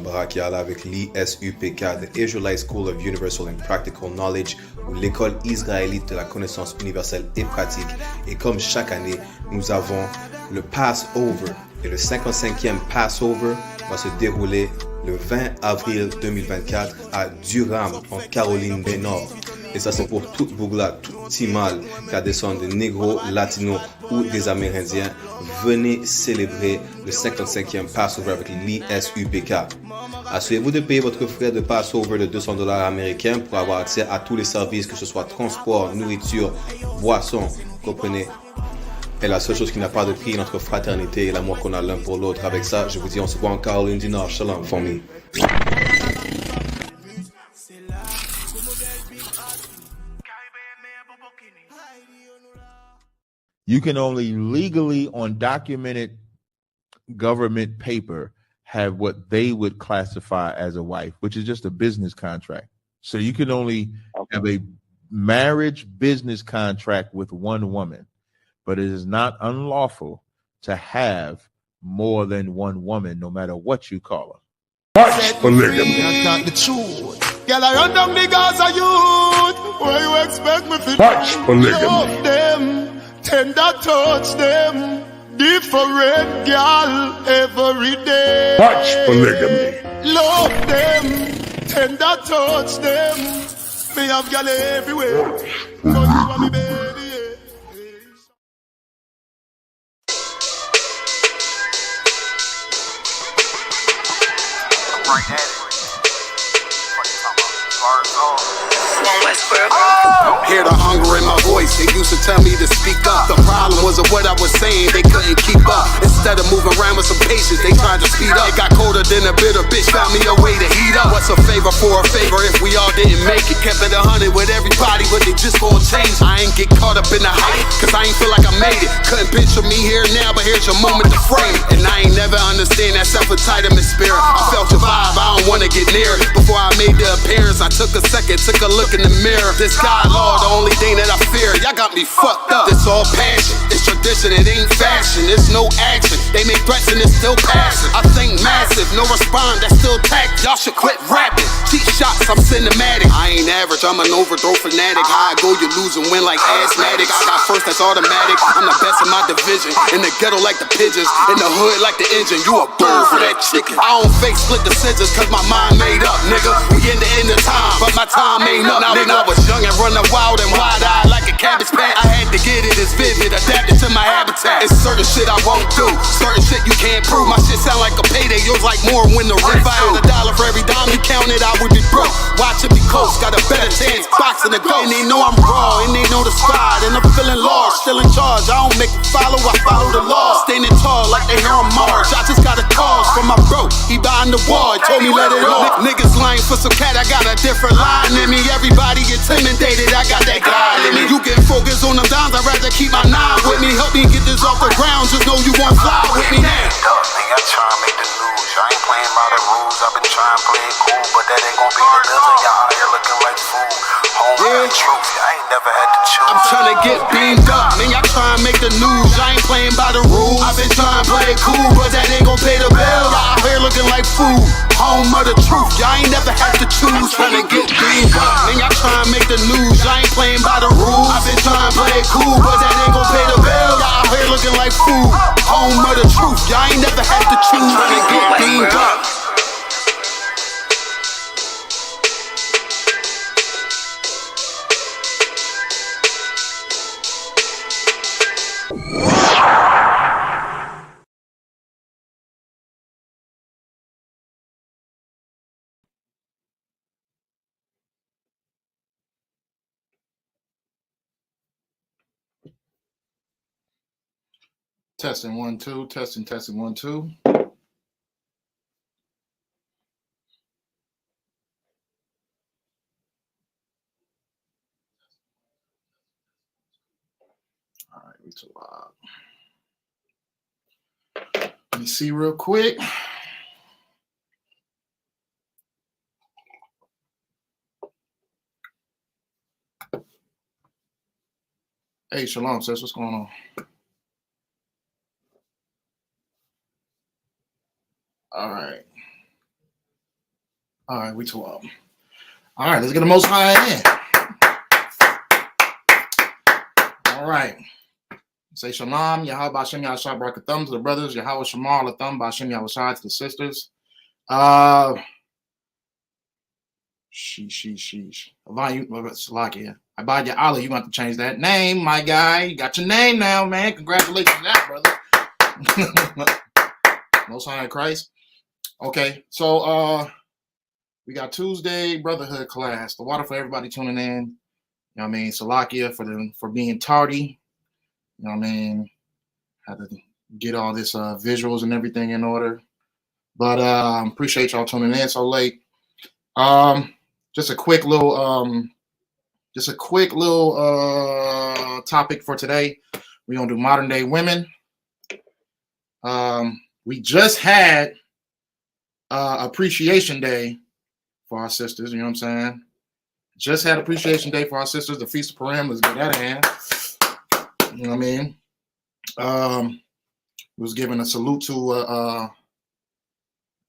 Brachial avec l'Isupk, the Israelite School of Universal and Practical Knowledge, ou l'école israélite de la connaissance universelle et pratique. Et comme chaque année, nous avons le Passover. Et le 55e Passover va se dérouler le 20 avril 2024 à Durham, en Caroline du Nord. Et ça, c'est pour toute bougla, tout petit mal qui a descend de négros, latinos ou des Amérindiens. Venez célébrer le 55e Passover avec l'ISUPK. Assurez-vous de payer votre frais de Passover de $200 américains pour avoir accès à tous les services, que ce soit transport, nourriture, boissons, comprenez. Et la seule chose qui n'a pas de prix est notre fraternité et l'amour qu'on a l'un pour l'autre. Avec ça, je vous dis, on se voit en Caroline du Nord. Shalom, famille. You can only legally, on documented government paper, have what they would classify as a wife, which is just a business contract. So you can only have a marriage business contract with one woman, but it is not unlawful to have more than one woman, no matter what you call her. Polygamy. Girl, I run down the Gaza youth. Where you expect me to love them? Tender touch them. Different girl every day. Touch polygamy. Love them. Tender touch them. Me have girl everywhere. But you are me baby. Right at it. What you talking about? Hear the hunger in my voice, they used to tell me to speak up. The problem wasn't what I was saying, they couldn't keep up. Instead of moving around with some patience, they tried to speed up. It got colder than a bitter bitch, found me a way to heat up. What's a favor for a favor if we all didn't make it? Kept it 100 with everybody, but they just gon' change. I ain't get caught up in the hype, cause I ain't feel like I made it. Couldn't picture me here now, but here's your moment to frame it. And I ain't never understand that self-entitlement spirit. I felt your vibe, I don't wanna get near it. Before I made the appearance, I took a second, took a look in the mirror. This God, Lord, the only thing that I fear. Y'all got me fucked up. It's all passion, it's tradition, it ain't fashion. It's no action, they make threats and it's still passing. I think massive, no respond, that's still tact. Y'all should quit rapping. Cheap shots, I'm cinematic. I ain't average, I'm an overthrow fanatic. How I go, you lose and win like asthmatic. I got first, that's automatic. I'm the best in my division. In the ghetto like the pigeons, in the hood like the engine. You a bird for that chicken. I don't fake split decisions cause my mind made up, nigga. We in the end of time, but my time ain't up. Now when I was young and running wild and wide-eyed like a cabbage patch, I had to get it as vivid, adapted to my habitat. It's certain shit I won't do, certain shit you can't prove. My shit sound like a payday, yours like more when the rent. If I had $1 for every dime you counted, I would be broke. Watch it be close, got a better chance boxing the goal. And they know I'm raw, and they know the squad, and I'm feeling large, still in charge. I don't make it follow, I follow the law. Standing tall like they here on Mars. I just got a call from my bro, he behind the wall, told me let it off. Niggas lying for some cat, I got a different line in me. Everybody intimidated, I got that God in me. You get focused on them dimes, I'd rather keep my nine with me. Help me get this off the ground, just know you won't fly with me now. I try to make the news, I ain't playing by the rules. I've been trying to play it cool, but that ain't gon' be the business. Y'all out here looking like fool. Home the truth, I ain't never had to choose. I'm trying to get beamed up, man, y'all trying to make the news. I ain't playing by the rules. I've been trying to play it cool, but that ain't gon' pay the bill. Y'all out here looking like fool. Home of the truth, y'all ain't never had to choose. Trying to get beamed up, man, y'all trying to make the news. I ain't playing by the rules. I've been trying to play it cool, but that ain't gon' pay the bill. Y'all out here looking like fool. Home of the truth, y'all ain't never had to choose. Trying to get beamed up. Testing 1 2, testing 1 2. All right, we too loud. Let me see real quick. Hey, Shalom, sis, what's going on? All right. All right, we 12. All right, let's get the Most High in. All right. Say Shalom, Yahweh Bashem Yahshua Barakathum to the brothers, Yahweh Shamar Lathum Bashem Yahweh to the sisters. Sheesh. Salakia. Abaya Ali, you want to change that name, my guy. You got your name now, man. Congratulations on that, brother. Most High in Christ. Okay, so we got Tuesday Brotherhood class. The water for everybody tuning in. You know what I mean? Salakia for being tardy. You know what I mean? Had to get all this visuals and everything in order. But appreciate y'all tuning in so late. Just a quick little topic for today. We're gonna do modern day women. We just had Appreciation Day for our sisters. You know what I'm saying? Just had Appreciation Day for our sisters. The Feast of Purim. Let's get that in. You know what I mean? Was giving a salute to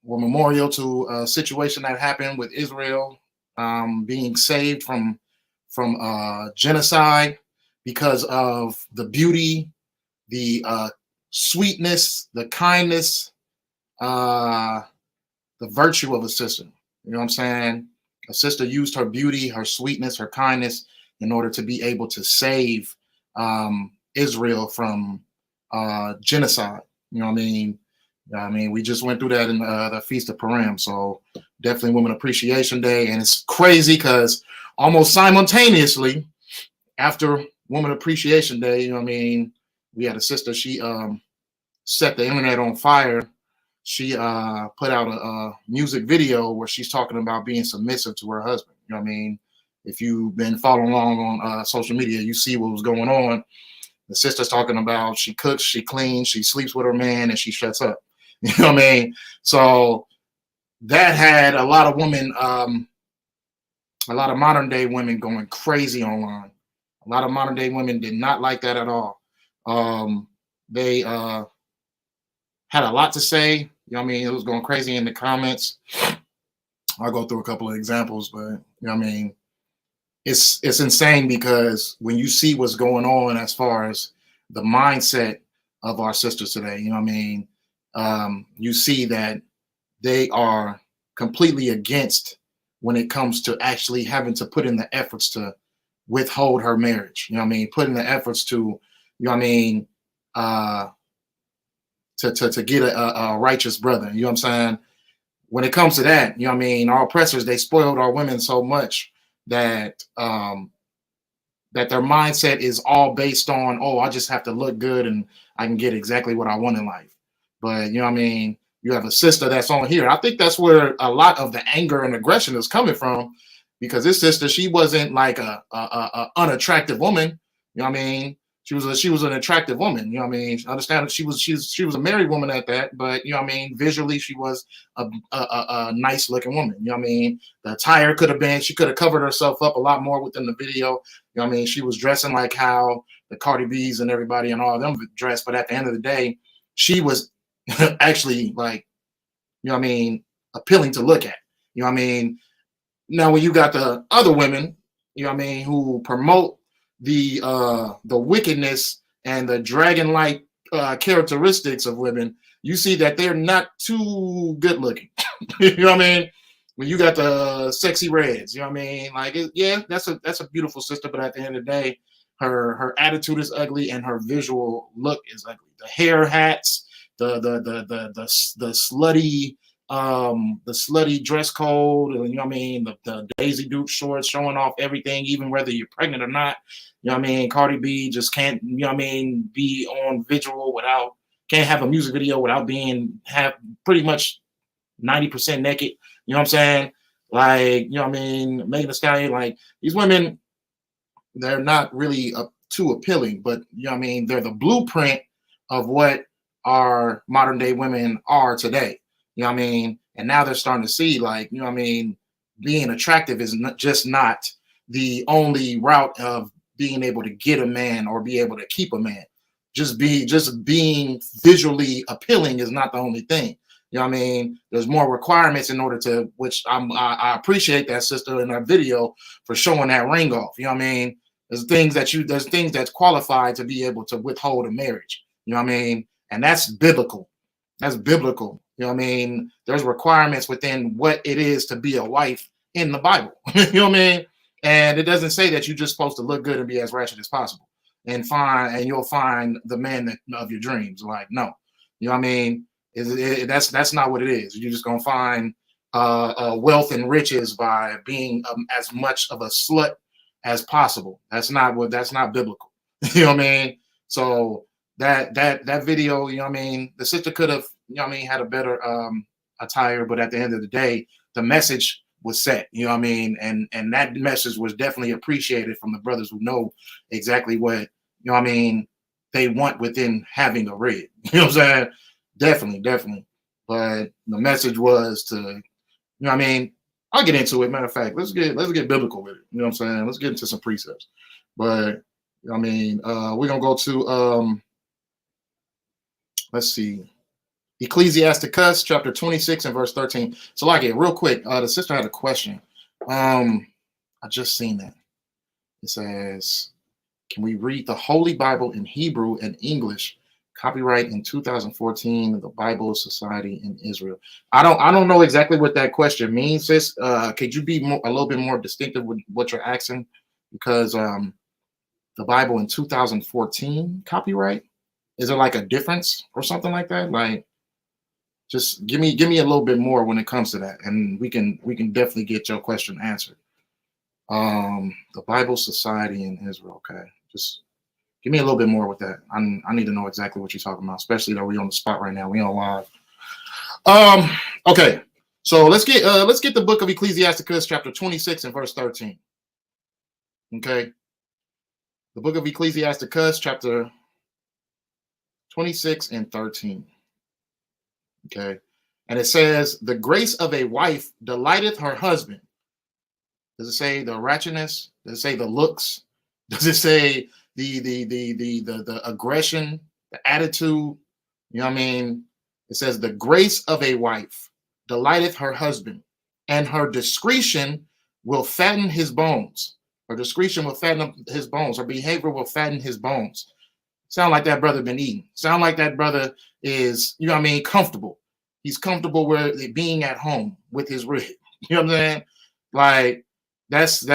or memorial to a situation that happened with Israel being saved from genocide because of the beauty, the sweetness, the kindness, the virtue of a sister. You know what I'm saying? A sister used her beauty, her sweetness, her kindness in order to be able to save Israel from genocide. You know what I mean? We just went through that in the Feast of Purim. So definitely Women Appreciation Day. And it's crazy because almost simultaneously after Women Appreciation Day, you know what I mean, we had a sister, she set the internet on fire. She put out a music video where she's talking about being submissive to her husband. You know what I mean? If you've been following along on social media, you see what was going on. The sister's talking about she cooks, she cleans, she sleeps with her man, and she shuts up. You know what I mean? So that had a lot of women, a lot of modern day women going crazy online. A lot of modern day women did not like that at all. They had a lot to say. You know what I mean? It was going crazy in the comments. I'll go through a couple of examples, but you know what I mean? It's insane because when you see what's going on as far as the mindset of our sisters today, you know what I mean? You see that they are completely against when it comes to actually having to put in the efforts to withhold her marriage. You know what I mean? Put in the efforts to, you know what I mean, to get a righteous brother. You know what I'm saying? When it comes to that, you know what I mean, our oppressors, they spoiled our women so much that that their mindset is all based on, oh, I just have to look good and I can get exactly what I want in life. But you know what I mean? You have a sister that's on here. I think that's where a lot of the anger and aggression is coming from, because this sister, she wasn't like a unattractive woman. You know what I mean? She was an attractive woman. You know what I mean? I understand that she was a married woman at that, but you know what I mean? Visually, she was a nice looking woman. You know what I mean? The attire she could have covered herself up a lot more within the video. You know what I mean? She was dressing like how the Cardi B's and everybody and all of them dressed, but at the end of the day, she was actually like, you know what I mean, appealing to look at. You know what I mean? Now, when you got the other women, you know what I mean, who promote the wickedness and the dragon-like characteristics of women, you see that they're not too good looking. You know what I mean? When you got the sexy reds, you know what I mean? Like, yeah, that's a beautiful sister, but at the end of the day, her attitude is ugly and her visual look is ugly. The hair hats, the slutty dress code, and you know what I mean, the Daisy Duke shorts showing off everything, even whether you're pregnant or not. You know what I mean? Cardi B just can't, you know what I mean, be on visual can't have a music video without have pretty much 90% naked. You know what I'm saying? Like, you know what I mean? Megan Thee Stallion, like, these women, they're not really too appealing, but you know what I mean? They're the blueprint of what our modern day women are today. You know what I mean? And now they're starting to see, like, you know what I mean, being attractive is not the only route of being able to get a man or be able to keep a man. Just being visually appealing is not the only thing. You know what I mean? There's more requirements in order to, which I appreciate that sister in that video for showing that ring off. You know what I mean? There's things that's qualified to be able to withhold a marriage. You know what I mean? And that's biblical. That's biblical. You know what I mean? There's requirements within what it is to be a wife in the Bible. You know what I mean? And it doesn't say that you're just supposed to look good and be as ratchet as possible and you'll find the man of your dreams. Like, no. You know what I mean? That's not what it is. You're just gonna find wealth and riches by being as much of a slut as possible. That's not biblical. You know what I mean? So that video, you know what I mean, the sister could have, you know what I mean, had a better attire, but at the end of the day, the message was set, you know what I mean, and that message was definitely appreciated from the brothers who know exactly what, you know what I mean, they want within having a red. You know what I'm saying? Definitely. But the message was to, you know what I mean, I'll get into it. Matter of fact, let's get biblical with it. You know what I'm saying? Let's get into some precepts. But you know what I mean, we're gonna go to let's see, Ecclesiasticus chapter 26 and verse 13. So like it real quick, the sister had a question. I just seen that. It says, can we read the Holy Bible in Hebrew and English? Copyright in 2014, the Bible Society in Israel. I don't know exactly what that question means, sis. Could you be a little bit more distinctive with what you're asking? Because the Bible in 2014 copyright, is there like a difference or something like that? Like, just give me a little bit more when it comes to that, and we can definitely get your question answered. The Bible Society in Israel. Okay, just give me a little bit more with that. I need to know exactly what you're talking about, especially that we're on the spot right now. We on live. Okay, so let's get the book of Ecclesiasticus chapter 26 and verse 13. Okay, the book of Ecclesiasticus chapter 26 and 13. Okay, and it says, the grace of a wife delighteth her husband. Does it say the ratchetness? Does it say the looks? Does it say the aggression, the attitude? You know what I mean? It says the grace of a wife delighteth her husband, and her discretion will fatten his bones. Her discretion will fatten his bones. Her behavior will fatten his bones. Sound like that brother been eating. Sound like that brother is, you know what I mean, comfortable. He's comfortable with being at home with his rig. You know what I'm saying? Like, that's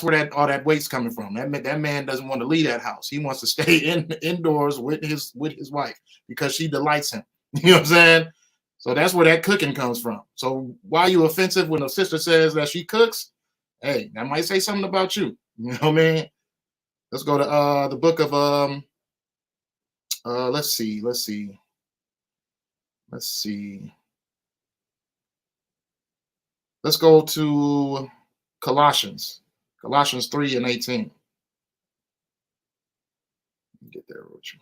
where all that weight's coming from. That man doesn't want to leave that house. He wants to stay indoors with his wife because she delights him. You know what I'm saying? So that's where that cooking comes from. So why are you offensive when a sister says that she cooks? Hey, that might say something about you. You know what I mean? Let's go to the book of let's see. Let's go to Colossians 3 and 18. Get there with you.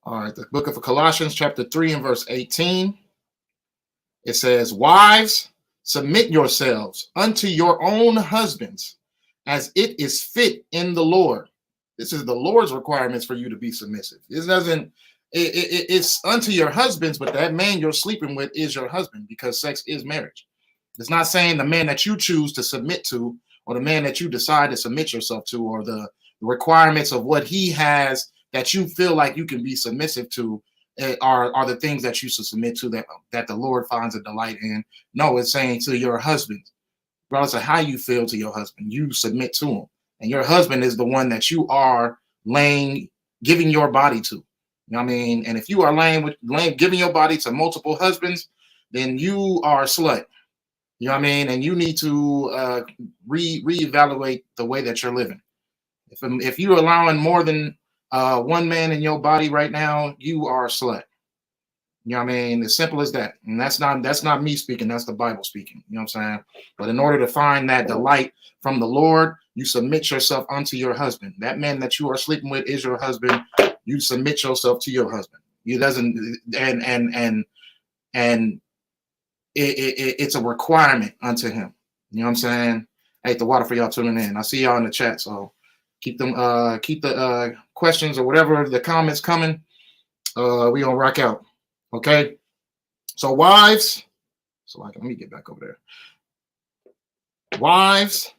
All right, the book of Colossians chapter 3 and verse 18. It says, wives, submit yourselves unto your own husbands, as it is fit in the Lord. This is the Lord's requirements for you to be submissive. It's unto your husbands, but that man you're sleeping with is your husband, because sex is marriage. It's not saying the man that you choose to submit to, or the man that you decide to submit yourself to, or the requirements of what he has that you feel like you can be submissive to are the things that you should submit to, that the Lord finds a delight in. No, it's saying to your husband, regardless of how you feel to your husband, you submit to him. And your husband is the one that you are giving your body to. You know what I mean? And if you are giving your body to multiple husbands, then you are a slut. You know what I mean? And you need to reevaluate the way that you're living. If you're allowing more than one man in your body right now, you are a slut. You know what I mean? As simple as that. And that's not me speaking, that's the Bible speaking. You know what I'm saying? But in order to find that delight from the Lord, you submit yourself unto your husband. That man that you are sleeping with is your husband. You submit yourself to your husband. He doesn't, and it's a requirement unto him. You know what I'm saying? I hate the water for y'all tuning in. I see y'all in the chat, so Keep the questions or whatever the comments coming. We gonna rock out. Okay. So wives, let me get back over there. Wives,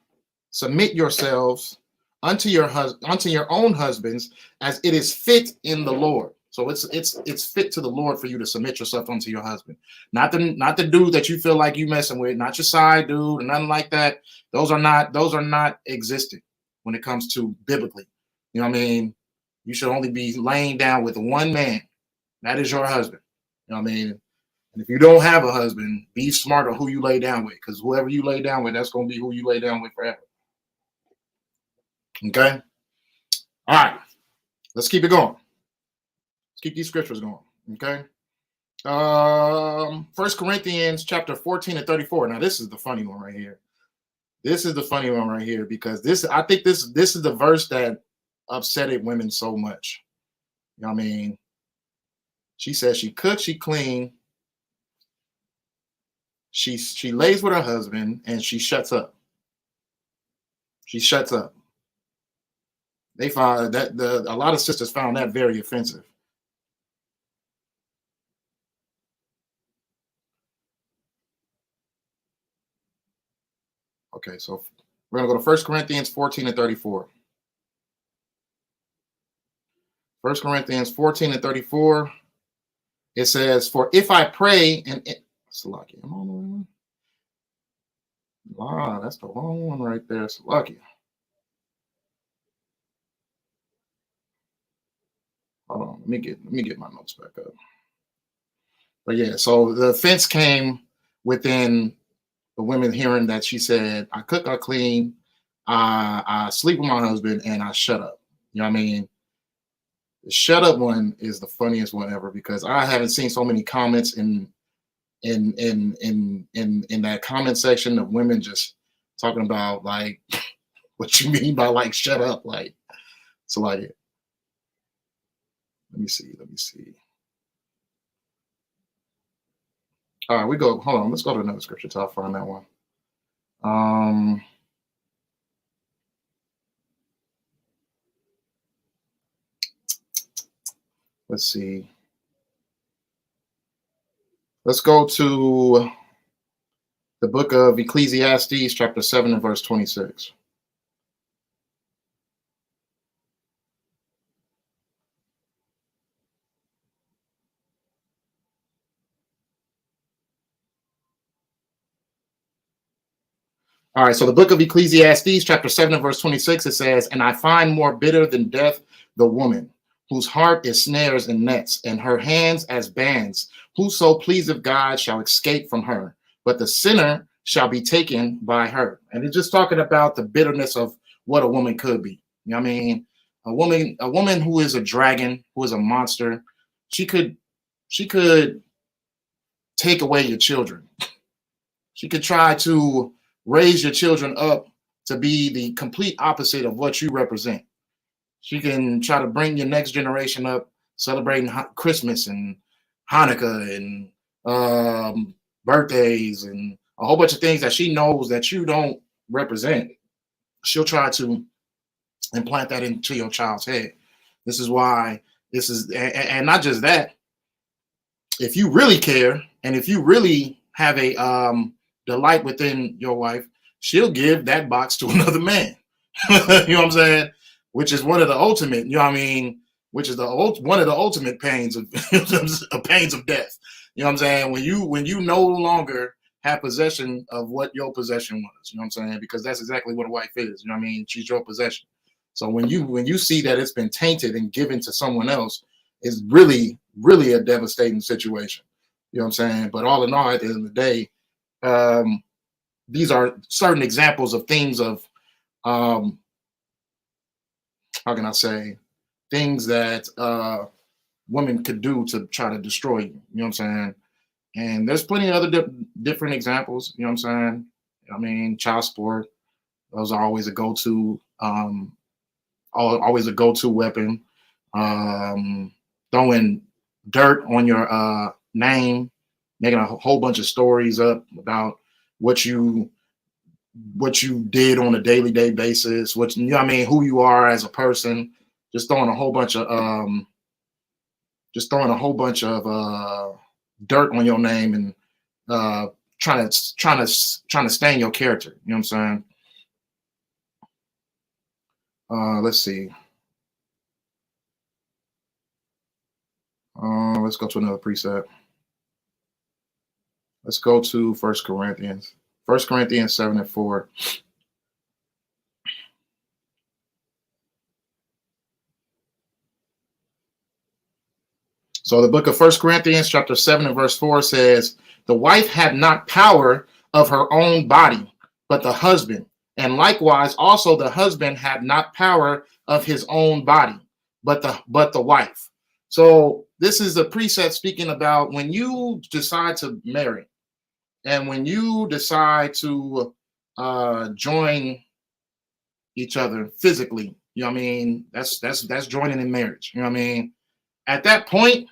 submit yourselves unto your own husbands, as it is fit in the Lord. So it's fit to the Lord for you to submit yourself unto your husband, not the dude that you feel like you messing with, not your side dude or nothing like that. Those are not existent when it comes to biblically. You know what I mean? You should only be laying down with one man. That is your husband. You know what I mean? And if you don't have a husband, be smart on who you lay down with, because whoever you lay down with, that's going to be who you lay down with forever. Okay? All right. Let's keep it going. Let's keep these scriptures going. Okay? 1 Corinthians chapter 14 and 34. Now, this is the funny one right here. This is the funny one right here, because I think this is the verse that upsetted women so much. You know what I mean? She says she cooks, she clean, she lays with her husband, and she shuts up. She shuts up. They find that a lot of sisters found that very offensive. Okay, so we're going to go to 1 Corinthians 14 and 34. 1 Corinthians 14 and 34. It says, for if I pray and Salakia, I'm on the one. Wow, that's the wrong one right there. Salakia. Hold on, let me get my notes back up. But yeah, so the offense came within the women hearing that she said, I cook, I clean, I sleep with my husband, and I shut up. You know what I mean? The shut up one is the funniest one ever, because I haven't seen so many comments in that comment section of women just talking about like what you mean by like shut up. Like, so like, let me see. All right, hold on, let's go to another scripture till I find that one. Let's see. Let's go to the book of Ecclesiastes, chapter 7 and verse 26. All right, so the book of Ecclesiastes, chapter 7 and verse 26, it says, and I find more bitter than death the woman, whose heart is snares and nets, and her hands as bands. Whoso pleaseth God shall escape from her, but the sinner shall be taken by her. And it's just talking about the bitterness of what a woman could be. You know what I mean? A woman who is a dragon, who is a monster, she could take away your children. She could try to raise your children up to be the complete opposite of what you represent. She can try to bring your next generation up celebrating Christmas and Hanukkah and birthdays and a whole bunch of things that she knows that you don't represent. She'll try to implant that into your child's head. This is why this is, and not just that. If you really care and if you really have a delight within your wife, she'll give that box to another man. You know what I'm saying? Which is one of the ultimate, you know what I mean? Which is one of the ultimate pains of pains of death. You know what I'm saying? When you no longer have possession of what your possession was, you know what I'm saying? Because that's exactly what a wife is. You know what I mean? She's your possession. So when you see that it's been tainted and given to someone else, it's really, really a devastating situation. You know what I'm saying? But all in all, at the end of the day, these are certain examples of things of how can I say, things that women could do to try to destroy you. You know what I'm saying? And there's plenty of other different examples. You know what I'm saying? I mean, child support. Those are always a go-to. Always a go-to weapon. Throwing dirt on your name, making a whole bunch of stories up about what you what you did on a daily day basis, what you know what I mean, who you are as a person, just throwing a whole bunch of dirt on your name and trying to stain your character. You know what I'm saying? Let's see. Let's go to another precept. Let's go to 1 Corinthians. 1 Corinthians 7:4. So the book of 1 Corinthians chapter 7 and verse 4 says, the wife had not power of her own body, but the husband. And likewise, also the husband had not power of his own body, but the wife. So this is a precept speaking about when you decide to marry and when you decide to join each other physically, you know what I mean? That's joining in marriage. You know what I mean? At that point,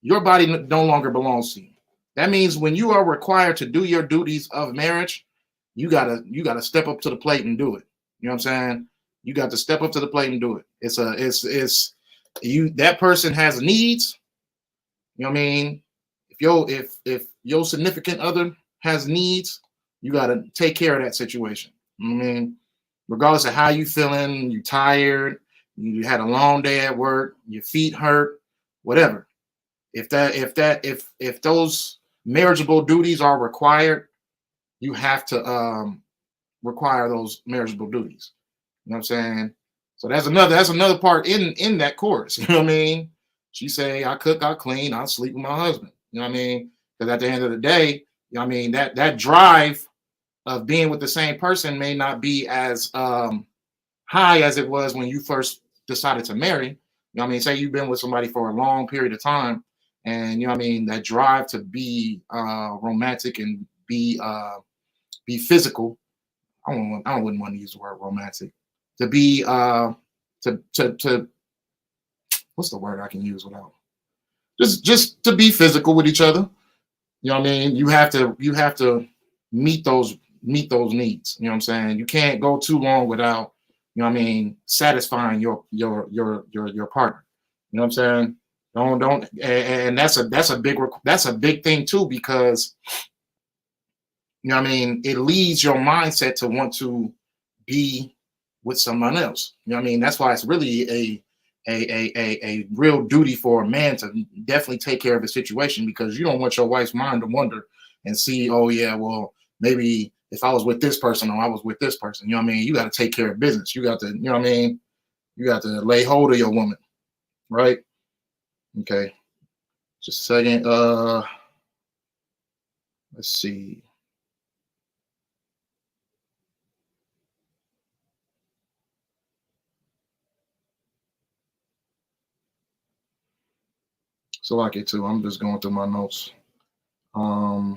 your body no longer belongs to you. That means when you are required to do your duties of marriage, you gotta step up to the plate and do it. You know what I'm saying? You got to step up to the plate and do it. It's you. That person has needs. You know what I mean? If your significant other has needs, you gotta take care of that situation. You know what I mean? Regardless of how you feeling, you tired, you had a long day at work, your feet hurt, whatever. If those marriageable duties are required, you have to require those marriageable duties. You know what I'm saying? So that's another part in that chorus. You know what I mean? She say, I cook, I clean, I sleep with my husband. You know what I mean? Because at the end of the day, you know what I mean, that drive of being with the same person may not be as high as it was when you first decided to marry. You know what I mean? Say you've been with somebody for a long period of time, and you know what I mean, that drive to be romantic and be physical. I wouldn't want to use the word romantic. To be to what's the word I can use without just to be physical with each other. You know what I mean? You have to meet those needs. You know what I'm saying? You can't go too long without, you know what I mean, satisfying your partner. You know what I'm saying? Don't and that's a big thing too, because you know what I mean, it leads your mindset to want to be with someone else. You know what I mean? That's why it's really a real duty for a man to definitely take care of the situation, because you don't want your wife's mind to wonder and see, oh yeah, well, maybe if I was with this person or I was with this person, you know what I mean? You got to take care of business. You got to, you know what I mean? You got to lay hold of your woman, right? Okay. Just a second. Let's see. So like it too. I'm just going through my notes. I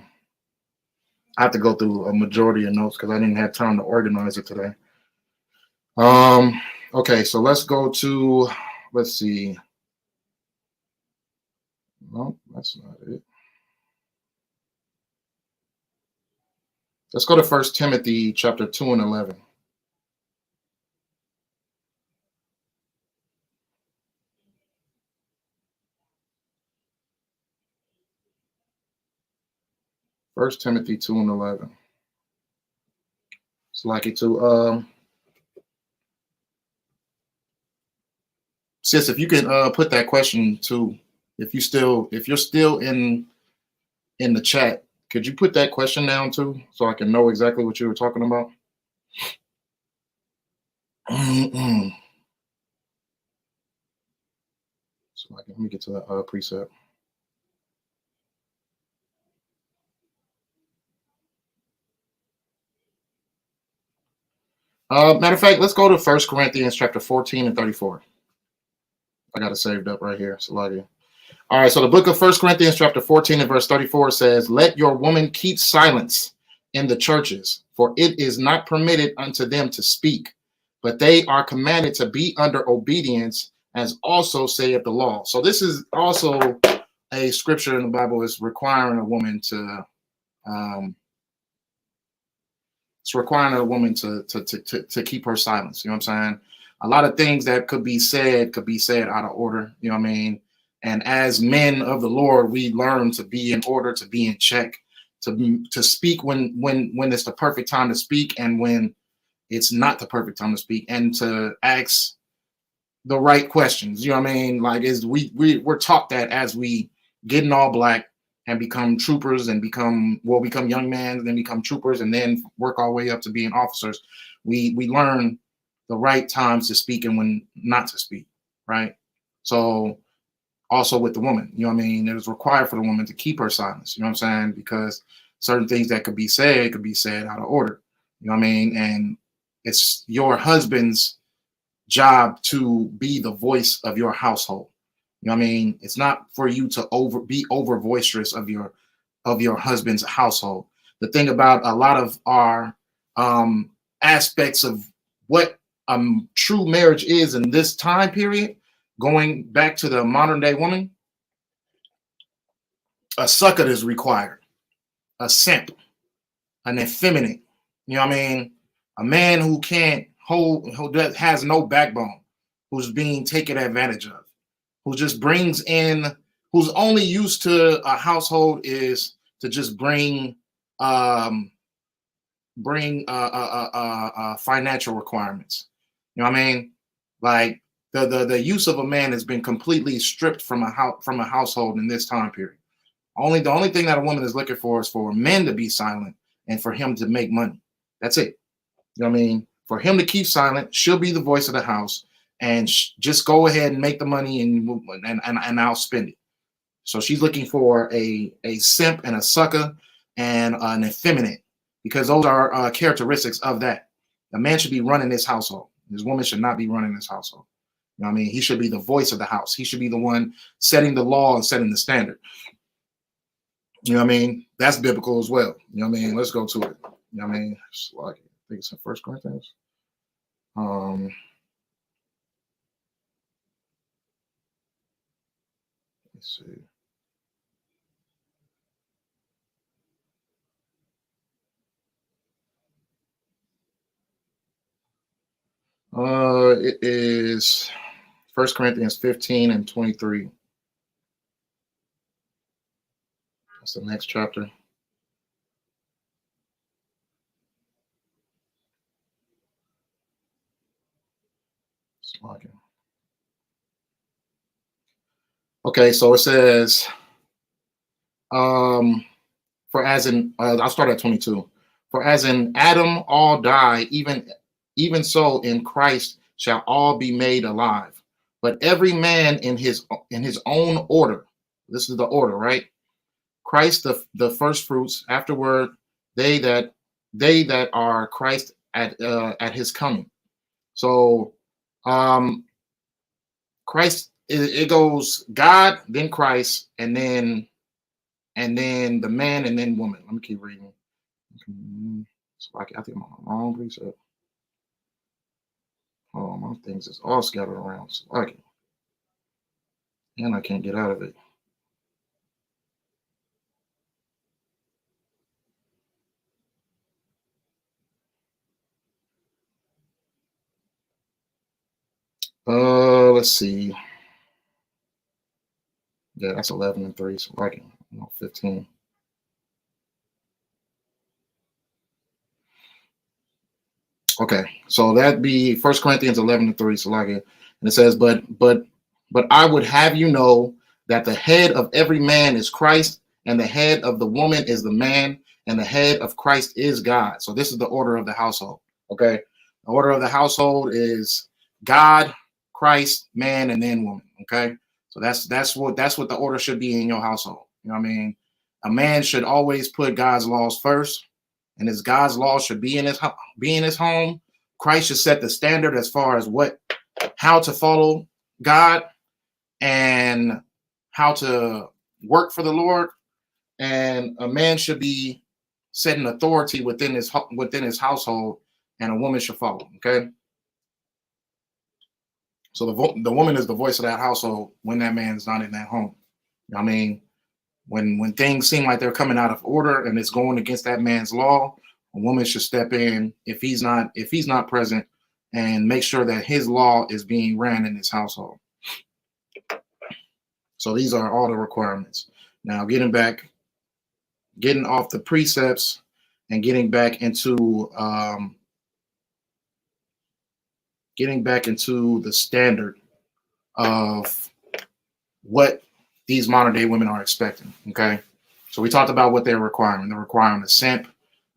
have to go through a majority of notes because I didn't have time to organize it today. Okay, so let's go to, let's see. No, that's not it. Let's go to 1 Timothy chapter 2 and 11. First Timothy 2 and 11. It's like it to sis, if you can put that question too, if you're still in the chat, could you put that question down too, so I can know exactly what you were talking about? So let me get to that precept. Matter of fact, let's go to 1 Corinthians chapter 14 and 34. I got it saved up right here. Saladia. All right, so the book of 1 Corinthians chapter 14 and verse 34 says, let your woman keep silence in the churches, for it is not permitted unto them to speak, but they are commanded to be under obedience, as also saith the law. So this is also a scripture in the Bible is requiring a woman to It's requiring a woman to keep her silence. You know what I'm saying? A lot of things that could be said out of order. You know what I mean? And as men of the Lord, we learn to be in order, to be in check, to speak when it's the perfect time to speak, and when it's not the perfect time to speak, and to ask the right questions. You know what I mean? Like, we're taught that as we get in all black and become troopers and become young men, and then become troopers, and then work our way up to being officers. We learn the right times to speak and when not to speak, right? So also with the woman, you know what I mean? It is required for the woman to keep her silence, you know what I'm saying? Because certain things that could be said out of order, you know what I mean? And it's your husband's job to be the voice of your household. You know what I mean? It's not for you to be over boisterous of your husband's household. The thing about a lot of our aspects of what true marriage is in this time period, going back to the modern day woman, a sucker is required, a simp, an effeminate. You know what I mean? A man who can't has no backbone, who's being taken advantage of, who just brings in, who's only used to a household is to just bring financial requirements. You know what I mean? Like the use of a man has been completely stripped from a household in this time period. The only thing that a woman is looking for is for men to be silent and for him to make money. That's it. You know what I mean? For him to keep silent, she'll be the voice of the house, and just go ahead and make the money, and I'll spend it. So she's looking for a simp and a sucker and an effeminate, because those are characteristics of that. The man should be running this household. This woman should not be running this household. You know what I mean? He should be the voice of the house. He should be the one setting the law and setting the standard. You know what I mean? That's biblical as well. You know what I mean? Let's go to it. You know what I mean? It's like, I think it's in 1 Corinthians. Let's see. It is 1 Corinthians 15 and 23. That's the next chapter. Okay, so it says, for as in, I'll start at 22. For as in Adam all die, even so in Christ shall all be made alive. But every man in his own order. This is the order, right? Christ the first fruits. Afterward, they that are Christ at his coming. So, Christ, it goes God, then Christ, and then the man, and then woman. Let me keep reading. So I think I'm on the wrong precept. Oh, my things is all scattered around. So and I can't get out of it. Let's see. Yeah, that's 11 and 3. So 15. Okay, so that'd be 1 Corinthians 11 and 3. So and it says, but I would have you know that the head of every man is Christ, and the head of the woman is the man, and the head of Christ is God. So this is the order of the household. Okay, the order of the household is God, Christ, man, and then woman. Okay, so that's what the order should be in your household. You know what I mean? A man should always put God's laws first, and as God's laws should be in his home. Christ should set the standard as far as how to follow God and how to work for the Lord. And a man should be setting authority within his household, and a woman should follow. Okay. So the woman is the voice of that household when that man is not in that home. You know what I mean? When things seem like they're coming out of order and it's going against that man's law, A woman should step in if he's not present and make sure that his law is being ran in his household. So these are all the requirements. Now getting off the precepts and getting back into the standard of what these modern day women are expecting. Okay. So we talked about what they're requiring. They're requiring a simp,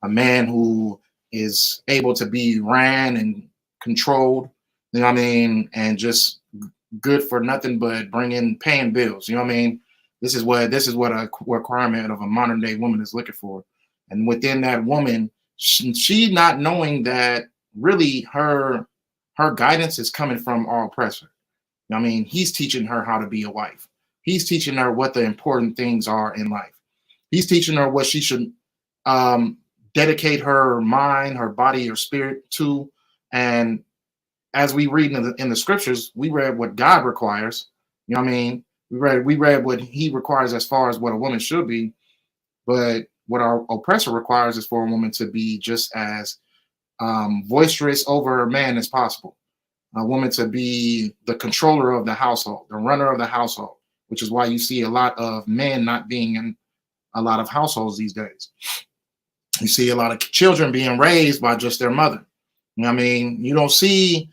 a man who is able to be ran and controlled, you know what I mean, and just good for nothing but paying bills. You know what I mean? This is what a requirement of a modern day woman is looking for. And within that woman, she not knowing that really her guidance is coming from our oppressor. You know what I mean? He's teaching her how to be a wife. He's teaching her what the important things are in life. He's teaching her what she should dedicate her mind, her body, her spirit to. And as we read in the scriptures, we read what God requires. You know what I mean? We read what he requires as far as what a woman should be. But what our oppressor requires is for a woman to be just as boisterous over a man as possible. A woman to be the controller of the household, the runner of the household, which is why you see a lot of men not being in a lot of households these days. You see a lot of children being raised by just their mother. You know what I mean? You don't see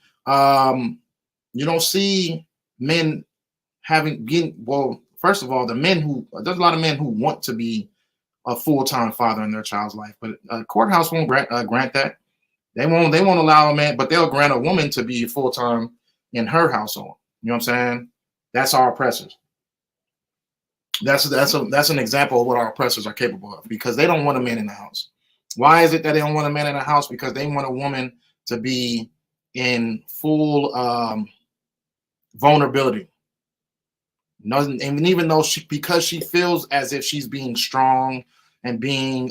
men first of all, there's a lot of men who want to be a full-time father in their child's life, but a courthouse won't grant that. They won't allow a man, but they'll grant a woman to be full-time in her household. You know what I'm saying? That's our oppressors. That's an example of what our oppressors are capable of, because they don't want a man in the house. Why is it that they don't want a man in the house? Because they want a woman to be in full vulnerability. And even though because she feels as if she's being strong and being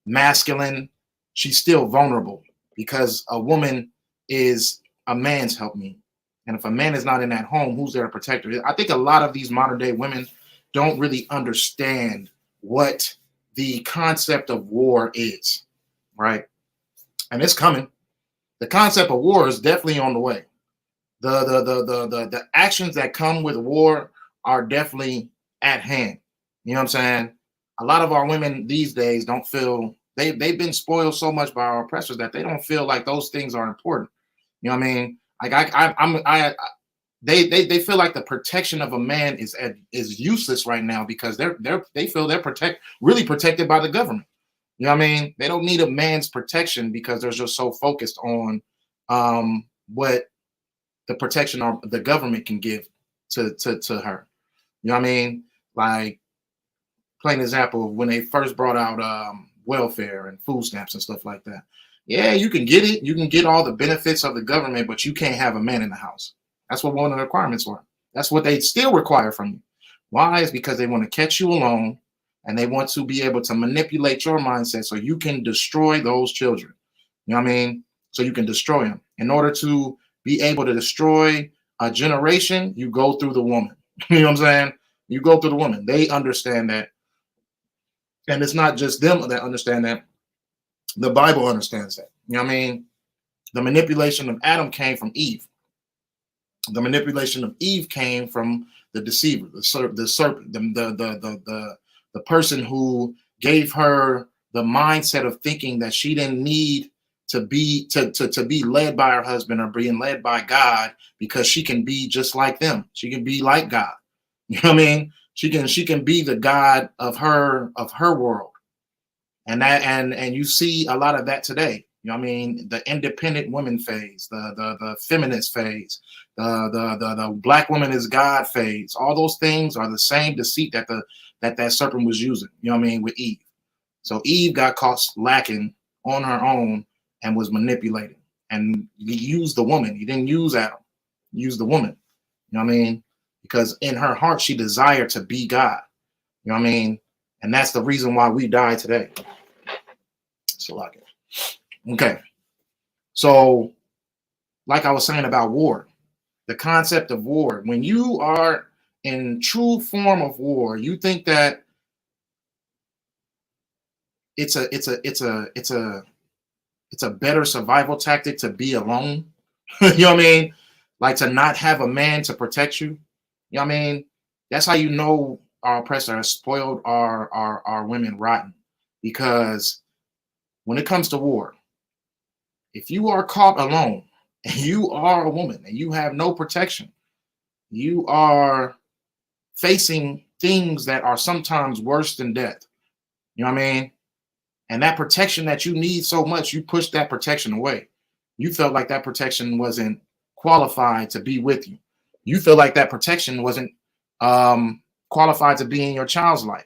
masculine, she's still vulnerable, because a woman is a man's helpmeet. And if a man is not in that home, who's there to protect her? I think a lot of these modern day women don't really understand what the concept of war is, right? And it's coming. The concept of war is definitely on the way. The actions that come with war are definitely at hand. You know what I'm saying? A lot of our women these days don't feel they've been spoiled so much by our oppressors that they don't feel like those things are important. You know what I mean? Like they feel like the protection of a man is useless right now, because they feel they're really protected by the government. You know what I mean? They don't need a man's protection because they're just so focused on what the protection of the government can give to her. You know what I mean? Like, plain example, when they first brought out welfare and food stamps and stuff like that. Yeah, you can get it. You can get all the benefits of the government, but you can't have a man in the house. That's what one of the requirements were. That's what they still require from you. Why? Is because they want to catch you alone, and they want to be able to manipulate your mindset so you can destroy those children. You know what I mean? So you can destroy them. In order to be able to destroy a generation, you go through the woman. You know what I'm saying? You go through the woman. They understand that. And it's not just them that understand that. The Bible understands that. You know what I mean? The manipulation of Adam came from Eve. The manipulation of Eve came from the deceiver, the serpent, the person who gave her the mindset of thinking that she didn't need to be led by her husband or being led by God, because she can be just like them. She can be like God. You know what I mean? She can be the God of her world. And you see a lot of that today. You know what I mean? The independent women phase, the feminist phase, the black woman is God phase. All those things are the same deceit that serpent was using. You know what I mean? With Eve. So Eve got caught lacking on her own and was manipulated. And he used the woman. He didn't use Adam. He used the woman. You know what I mean? Because in her heart, she desired to be God. You know what I mean? And that's the reason why we die today. So like it. Okay. So, like I was saying about war, the concept of war, when you are in true form of war, you think that it's a better survival tactic to be alone. You know what I mean? Like to not have a man to protect you. You know what I mean? That's how you know our oppressor has spoiled our women rotten. Because when it comes to war, if you are caught alone and you are a woman and you have no protection, you are facing things that are sometimes worse than death. You know what I mean? And that protection that you need so much, you push that protection away. You felt like that protection wasn't qualified to be with you. You feel like that protection wasn't qualified to be in your child's life.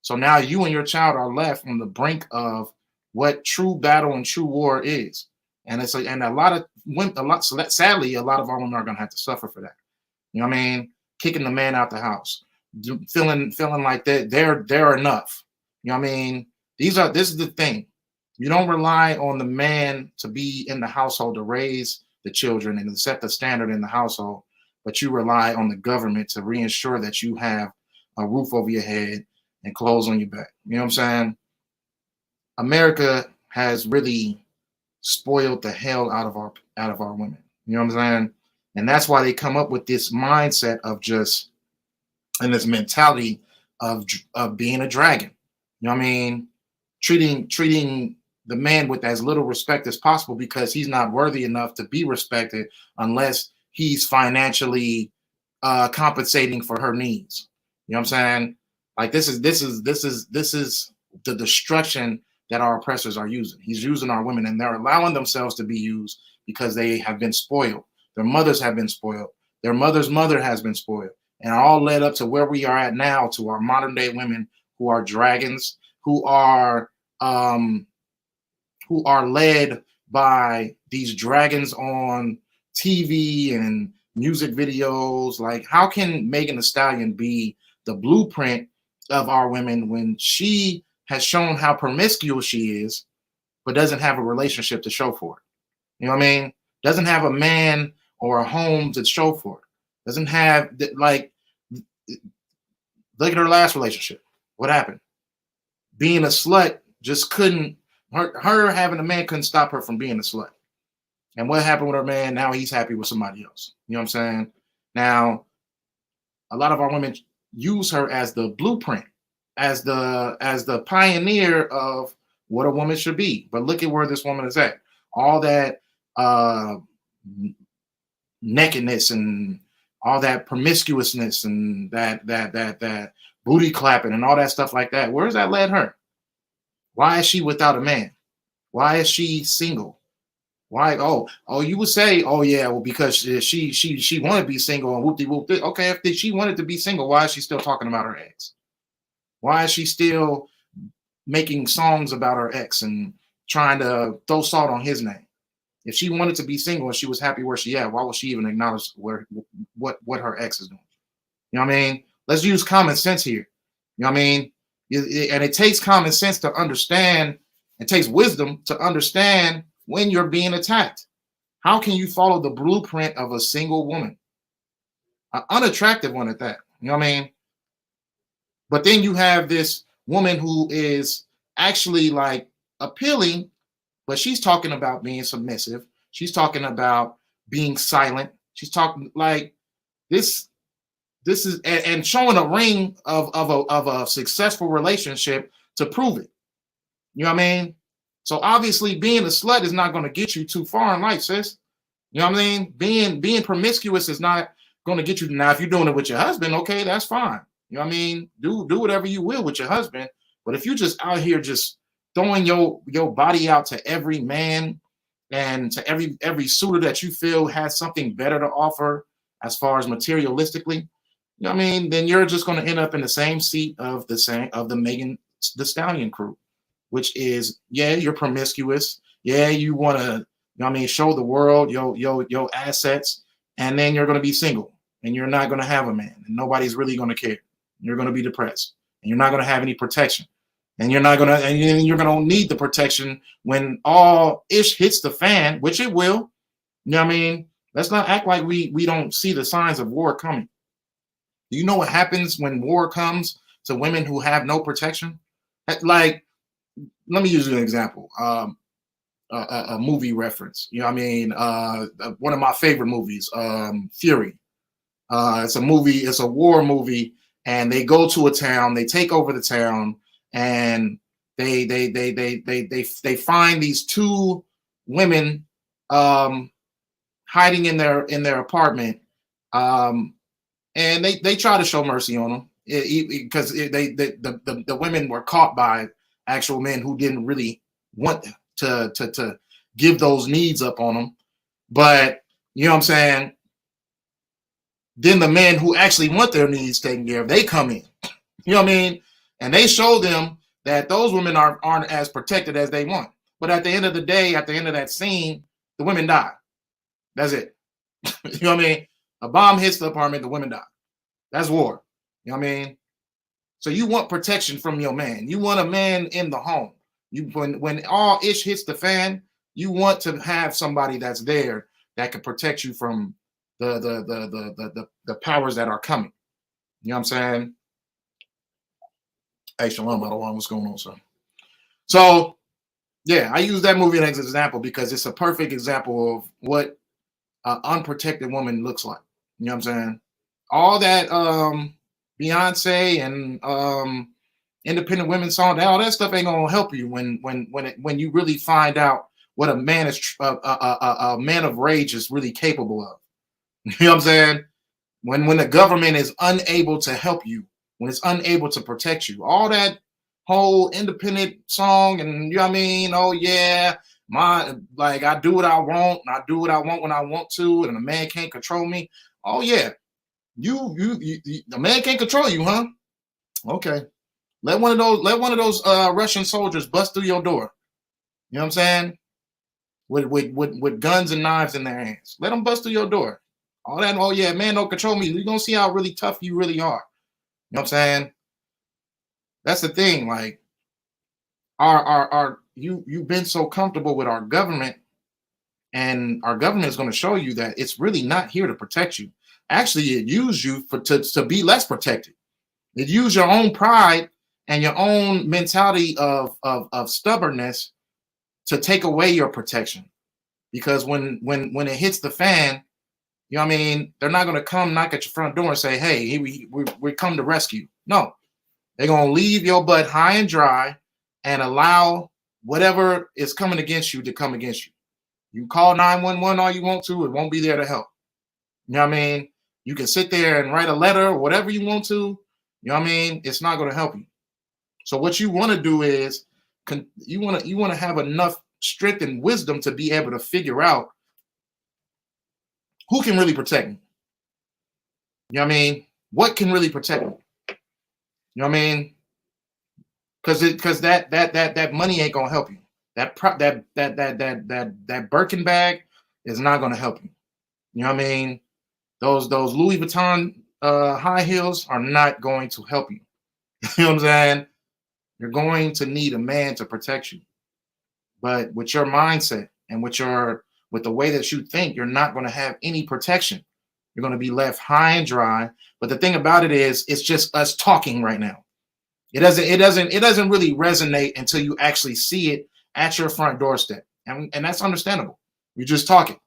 So now you and your child are left on the brink of what true battle and true war is. And it's and a lot of women, sadly, a lot of our women are going to have to suffer for that. You know what I mean? Kicking the man out the house, feeling like that they're enough. You know what I mean? This is the thing. You don't rely on the man to be in the household to raise the children and to set the standard in the household, but you rely on the government to reassure that you have a roof over your head and clothes on your back. You know what I'm saying? America has really spoiled the hell out of our women. You know what I'm saying? And that's why they come up with this mindset of just, and this mentality of being a dragon. You know what I mean? Treating the man with as little respect as possible because he's not worthy enough to be respected unless he's financially compensating for her needs. You know what I'm saying? Like this is the destruction that our oppressors are using. He's using our women, and they're allowing themselves to be used because they have been spoiled. Their mothers have been spoiled. Their mother's mother has been spoiled, and all led up to where we are at now, to our modern day women who are dragons, who are led by these dragons on TV and music videos. Like, how can Megan Thee Stallion be the blueprint of our women when she has shown how promiscuous she is, but doesn't have a relationship to show for it? You know what I mean? Doesn't have a man or a home to show for it. Doesn't have, like, look at her last relationship. What happened? Being a slut just couldn't, her having a man couldn't stop her from being a slut. And what happened with her man? Now he's happy with somebody else. You know what I'm saying? Now, a lot of our women use her as the blueprint, as the pioneer of what a woman should be. But look at where this woman is at. All that nakedness and all that promiscuousness and that booty clapping and all that stuff like that. Where has that led her? Why is she without a man? Why is she single? Why? Oh, you would say, oh yeah, well, because she wanted to be single and whoop-de-whoop. Okay, if she wanted to be single, why is she still talking about her ex? Why is she still making songs about her ex and trying to throw salt on his name? If she wanted to be single and she was happy where she at, why would she even acknowledge what her ex is doing? You know what I mean? Let's use common sense here. You know what I mean? And it takes common sense to understand. It takes wisdom to understand when you're being attacked. How can you follow the blueprint of a single woman? An unattractive one at that. You know what I mean? But then you have this woman who is actually like appealing, but she's talking about being submissive. She's talking about being silent. She's talking like this is and showing a ring of a successful relationship to prove it. You know what I mean? So obviously being a slut is not going to get you too far in life, sis. You know what I mean? Being promiscuous is not going to get you. Now, if you're doing it with your husband, okay, that's fine. You know what I mean? Do whatever you will with your husband. But if you're just out here just throwing your body out to every man and to every suitor that you feel has something better to offer as far as materialistically, you know what I mean? Then you're just going to end up in the same seat of the Megan Thee Stallion crew, which is, yeah, you're promiscuous. Yeah, you want to, you know what I mean, show the world your assets, and then you're going to be single and you're not going to have a man and nobody's really going to care. You're going to be depressed and you're not going to have any protection. And you're going to need the protection when all ish hits the fan, which it will. You know what I mean? Let's not act like we don't see the signs of war coming. Do you know what happens when war comes to women who have no protection? Like, let me use an example. A movie reference. You know what I mean? One of my favorite movies, Fury. It's a movie, it's a war movie, and they go to a town, they take over the town, and they find these two women hiding in their apartment, and they try to show mercy on them because the women were caught by actual men who didn't really want to give those needs up on them. But you know what I'm saying? Then the men who actually want their needs taken care of, they come in. You know what I mean? And they show them that those women aren't as protected as they want. But at the end of the day, at the end of that scene, the women die. That's it. You know what I mean? A bomb hits the apartment, the women die. That's war. You know what I mean? So you want protection from your man. You want a man in the home. When all ish hits the fan, you want to have somebody that's there that can protect you from the powers that are coming. You know what I'm saying? Hey, Shalom, I don't know what's going on, son. So, yeah, I use that movie as an example because it's a perfect example of what an unprotected woman looks like. You know what I'm saying? All that Beyonce and independent women song, all that stuff ain't gonna help you when you really find out what a man is a man of rage is really capable of. You know what I'm saying? When the government is unable to help you, when it's unable to protect you, all that whole independent song and you know what I mean? Oh yeah, I do what I want, and I do what I want when I want to, and a man can't control me. Oh yeah, the man can't control you, huh? Okay. Let one of those Russian soldiers bust through your door. You know what I'm saying? With guns and knives in their hands. Let them bust through your door. All that, oh yeah, man, don't control me. You're gonna see how really tough you really are. You know what I'm saying? That's the thing. Like, you've been so comfortable with our government, and our government is going to show you that it's really not here to protect you. Actually, it used you to be less protected. It used your own pride and your own mentality of stubbornness to take away your protection. Because when it hits the fan, you know what I mean, they're not going to come knock at your front door and say, hey, we come to rescue. No, they're going to leave your butt high and dry and allow whatever is coming against you to come against you. You call 911 all you want to, it won't be there to help. You know what I mean? You can sit there and write a letter or whatever you want to. You know what I mean? It's not going to help you. So what you want to do is you want to have enough strength and wisdom to be able to figure out who can really protect me. You know what I mean? What can really protect me? You know what I mean? Because that money ain't gonna help you. That Birkin bag is not gonna help you. You know what I mean? Those Louis Vuitton high heels are not going to help you. You know what I'm saying? You're going to need a man to protect you. But with your mindset and with the way that you think, you're not going to have any protection. You're going to be left high and dry. But the thing about it is, it's just us talking right now. It doesn't really resonate until you actually see it at your front doorstep. And that's understandable. We're just talking.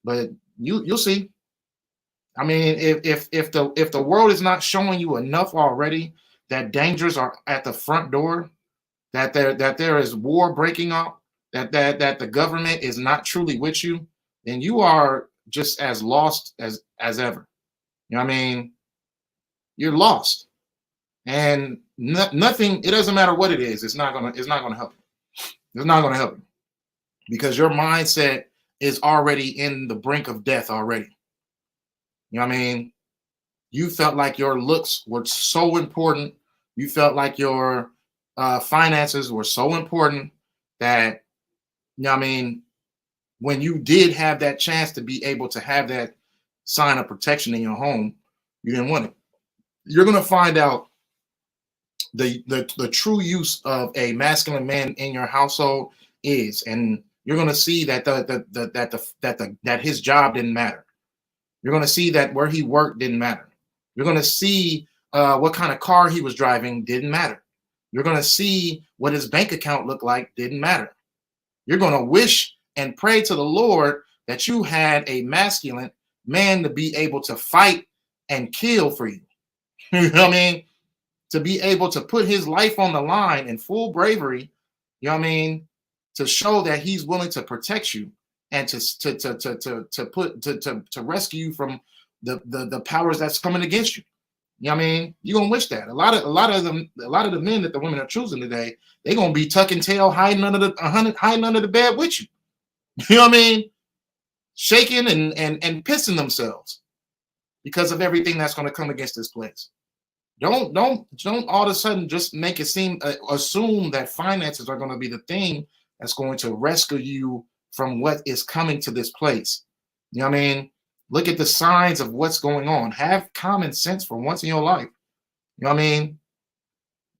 But you'll see. I mean, if the world is not showing you enough already that dangers are at the front door, that there is war breaking out, that the government is not truly with you, then you are just as lost as ever. You know what I mean? You're lost, and nothing. It doesn't matter what it is. It's not gonna help you. It's not gonna help you because your mindset is already in the brink of death already. You know what I mean? You felt like your looks were so important. You felt like your finances were so important that, you know what I mean, when you did have that chance to be able to have that sign of protection in your home, you didn't want it. You're going to find out the true use of a masculine man in your household is, and you're going to see that that his job didn't matter. You're going to see that where he worked didn't matter. You're going to see what kind of car he was driving didn't matter. You're going to see what his bank account looked like didn't matter. You're going to wish and pray to the Lord that you had a masculine man to be able to fight and kill for you. You know what I mean? To be able to put his life on the line in full bravery, you know what I mean? To show that he's willing to protect you and to rescue you from the powers that's coming against you. You know what I mean? You're gonna wish that. A lot of the men that the women are choosing today, they're gonna be tucking tail, hiding under the bed with you. You know what I mean? Shaking and pissing themselves because of everything that's gonna come against this place. Don't all of a sudden just make it seem assume that finances are gonna be the thing that's going to rescue you from what is coming to this place. You know what I mean? Look at the signs of what's going on. Have common sense for once in your life. You know what I mean?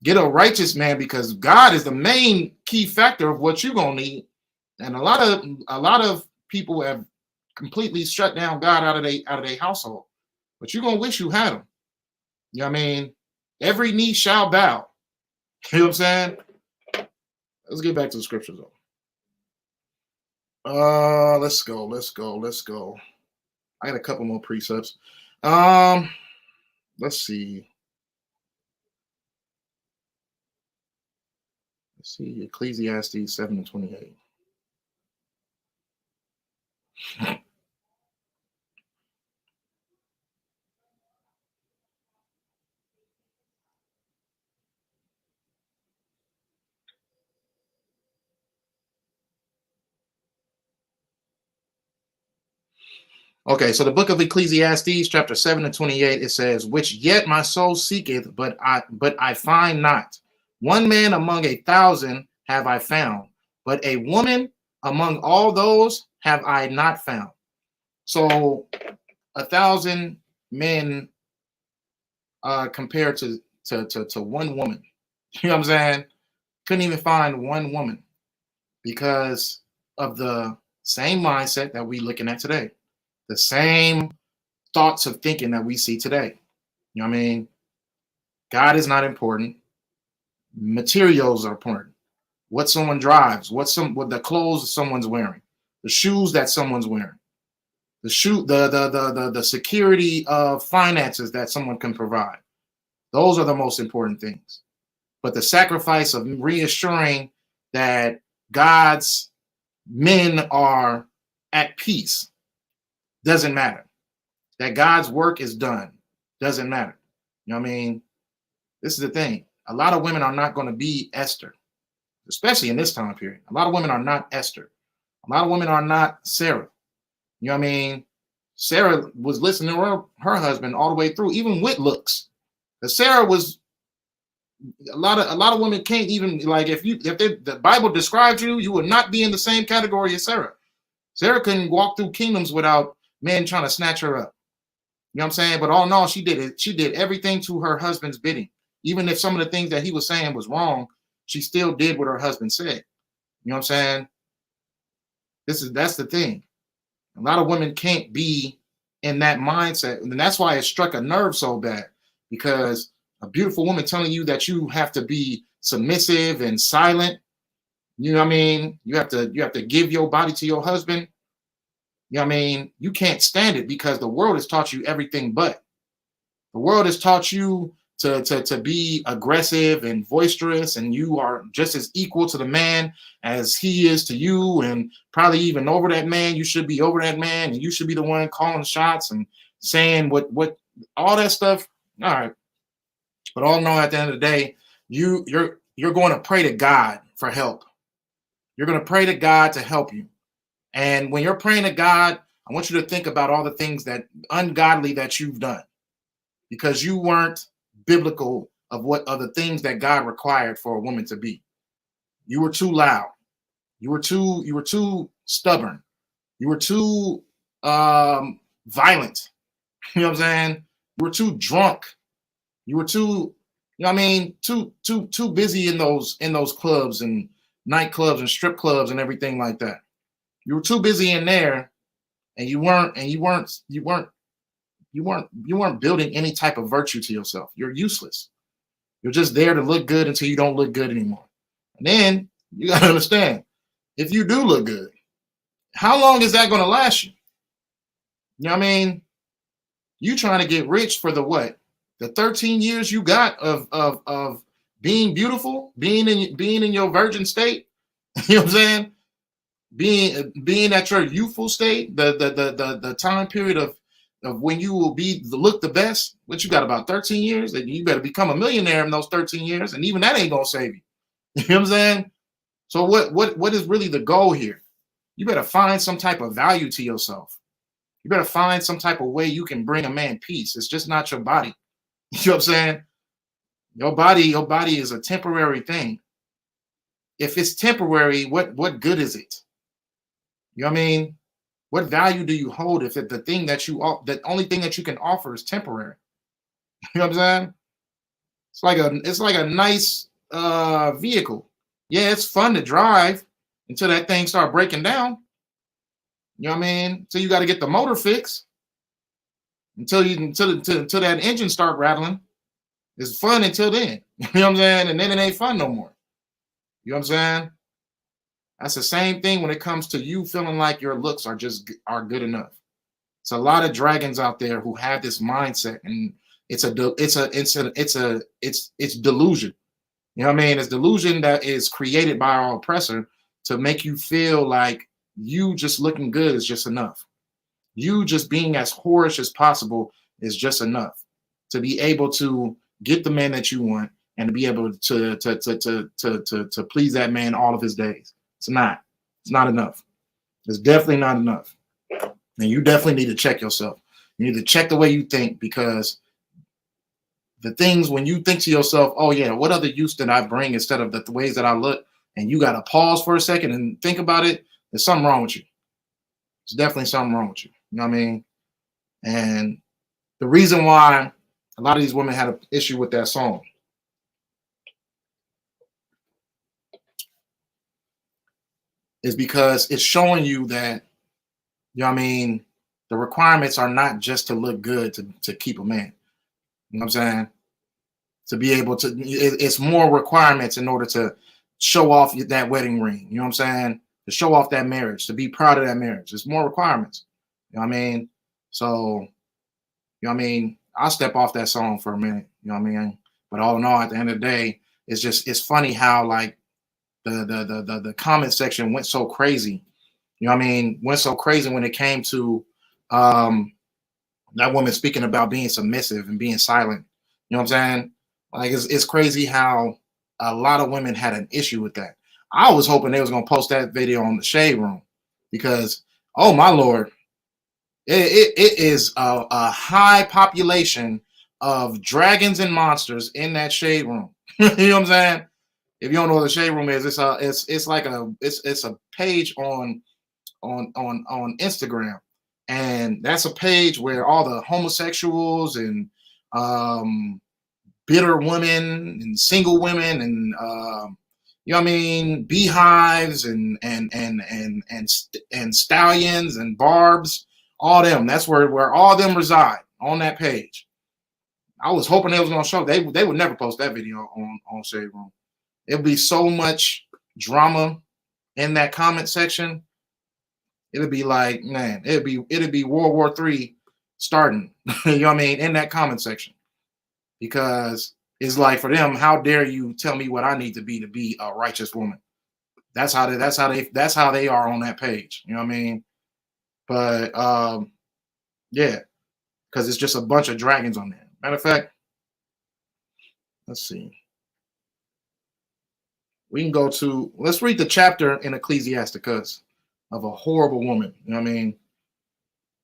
Get a righteous man, because God is the main key factor of what you're gonna need. And a lot of people have completely shut down God out of their household. But you're gonna wish you had him. You know what I mean? Every knee shall bow. You know what I'm saying? Let's get back to the scriptures though. Let's go. I got a couple more precepts. Let's see. Ecclesiastes 7:28. Okay, so the book of Ecclesiastes, chapter 7:28, it says, "Which yet my soul seeketh, but I find not. One man among 1,000 have I found, but a woman among all those have I not found." So 1,000 men compared to one woman. You know what I'm saying? Couldn't even find one woman because of the same mindset that we're looking at today. The same thoughts of thinking that we see today. You know what I mean? God is not important. Materials are important. What someone drives, what the clothes someone's wearing, the shoes that someone's wearing, the security of finances that someone can provide. Those are the most important things. But the sacrifice of reassuring that God's men are at peace doesn't matter. That God's work is done doesn't matter. You know what I mean? This is the thing. A lot of women are not going to be Esther, especially in this time period. A lot of women are not Esther. A lot of women are not Sarah. You know what I mean? Sarah was listening to her husband all the way through, even with looks. Because Sarah was a lot of women can't even, like, if the Bible described you, you would not be in the same category as Sarah. Sarah couldn't walk through kingdoms without men trying to snatch her up. You know what I'm saying? But all in all, she did everything to her husband's bidding. Even if some of the things that he was saying was wrong, she still did what her husband said. You know what I'm saying? That's the thing. A lot of women can't be in that mindset. And that's why it struck a nerve so bad, because a beautiful woman telling you that you have to be submissive and silent. You know what I mean? You have to give your body to your husband. You know what I mean? You can't stand it because the world has taught you everything but. The world has taught you to be aggressive and boisterous, and you are just as equal to the man as he is to you, and probably even over that man. You should be over that man, and you should be the one calling shots and saying what all that stuff. All right. But all in all, at the end of the day, you're going to pray to God for help. You're going to pray to God to help you. And when you're praying to God, I want you to think about all the things that ungodly that you've done, because you weren't biblical of what are the things that God required for a woman to be. You were too loud. You were too stubborn. You were too violent. You know what I'm saying? You were too drunk. You were too, you know what I mean, too busy in those clubs and nightclubs and strip clubs and everything like that. You were too busy in there, and you weren't building any type of virtue to yourself. You're useless. You're just there to look good until you don't look good anymore. And then you got to understand, if you do look good, how long is that going to last you? You know what I mean? You trying to get rich for the what? The 13 years you got of being beautiful, being in your virgin state. You know what I'm saying? Being at your youthful state, the time period of when you will look the best. What you got, about 13 years? And you better become a millionaire in those 13 years, and even that ain't gonna save you. You know what I'm saying? So what is really the goal here? You better find some type of value to yourself. You better find some type of way you can bring a man peace. It's just not your body. You know what I'm saying? Your body is a temporary thing. If it's temporary, what good is it? You know what I mean? What value do you hold if the thing that the only thing that you can offer is temporary? You know what I'm saying? It's like a nice vehicle. Yeah, it's fun to drive until that thing start breaking down. You know what I mean? So you got to get the motor fixed until that engine start rattling. It's fun until then. You know what I'm saying? And then it ain't fun no more. You know what I'm saying? That's the same thing when it comes to you feeling like your looks are good enough. It's a lot of dragons out there who have this mindset, and it's delusion. You know what I mean? It's delusion that is created by our oppressor to make you feel like you just looking good is just enough. You just being as whorish as possible is just enough to be able to get the man that you want and to be able to please that man all of his days. It's not enough. It's definitely not enough. And you definitely need to check yourself. You need to check the way you think, because the things when you think to yourself, oh yeah, what other use did I bring instead of the ways that I look? And you got to pause for a second and think about it. There's something wrong with you. There's definitely something wrong with you. You know what I mean? And the reason why a lot of these women had an issue with that song is because it's showing you that, you know what I mean, the requirements are not just to look good to keep a man. You know what I'm saying? To be able to, it's more requirements in order to show off that wedding ring. You know what I'm saying? To show off that marriage, to be proud of that marriage. There's more requirements. You know what I mean? So, you know what I mean? I'll step off that song for a minute. You know what I mean? But all in all, at the end of the day, it's funny how like the comment section went so crazy. You know what I mean? Went so crazy when it came to that woman speaking about being submissive and being silent. You know what I'm saying? Like it's crazy how a lot of women had an issue with that. I was hoping they was gonna post that video on the Shade Room, because oh my Lord, it is a high population of dragons and monsters in that Shade Room. You know what I'm saying? If you don't know what the Shade Room is, it's a page on Instagram, and that's a page where all the homosexuals and bitter women and single women and you know what I mean, beehives and stallions and barbs, all them. That's where all them reside on that page. I was hoping they was gonna show. They would never post that video on Shade Room. It would be so much drama in that comment section. It'd be like, man, it'd be World War III starting. You know what I mean, in that comment section, because it's like, for them, how dare you tell me what I need to be a righteous woman? That's how they are on that page. You know what I mean? But yeah, because it's just a bunch of dragons on there. Matter of fact, let's see. We can go to, let's read the chapter in Ecclesiasticus of a horrible woman. You know what I mean?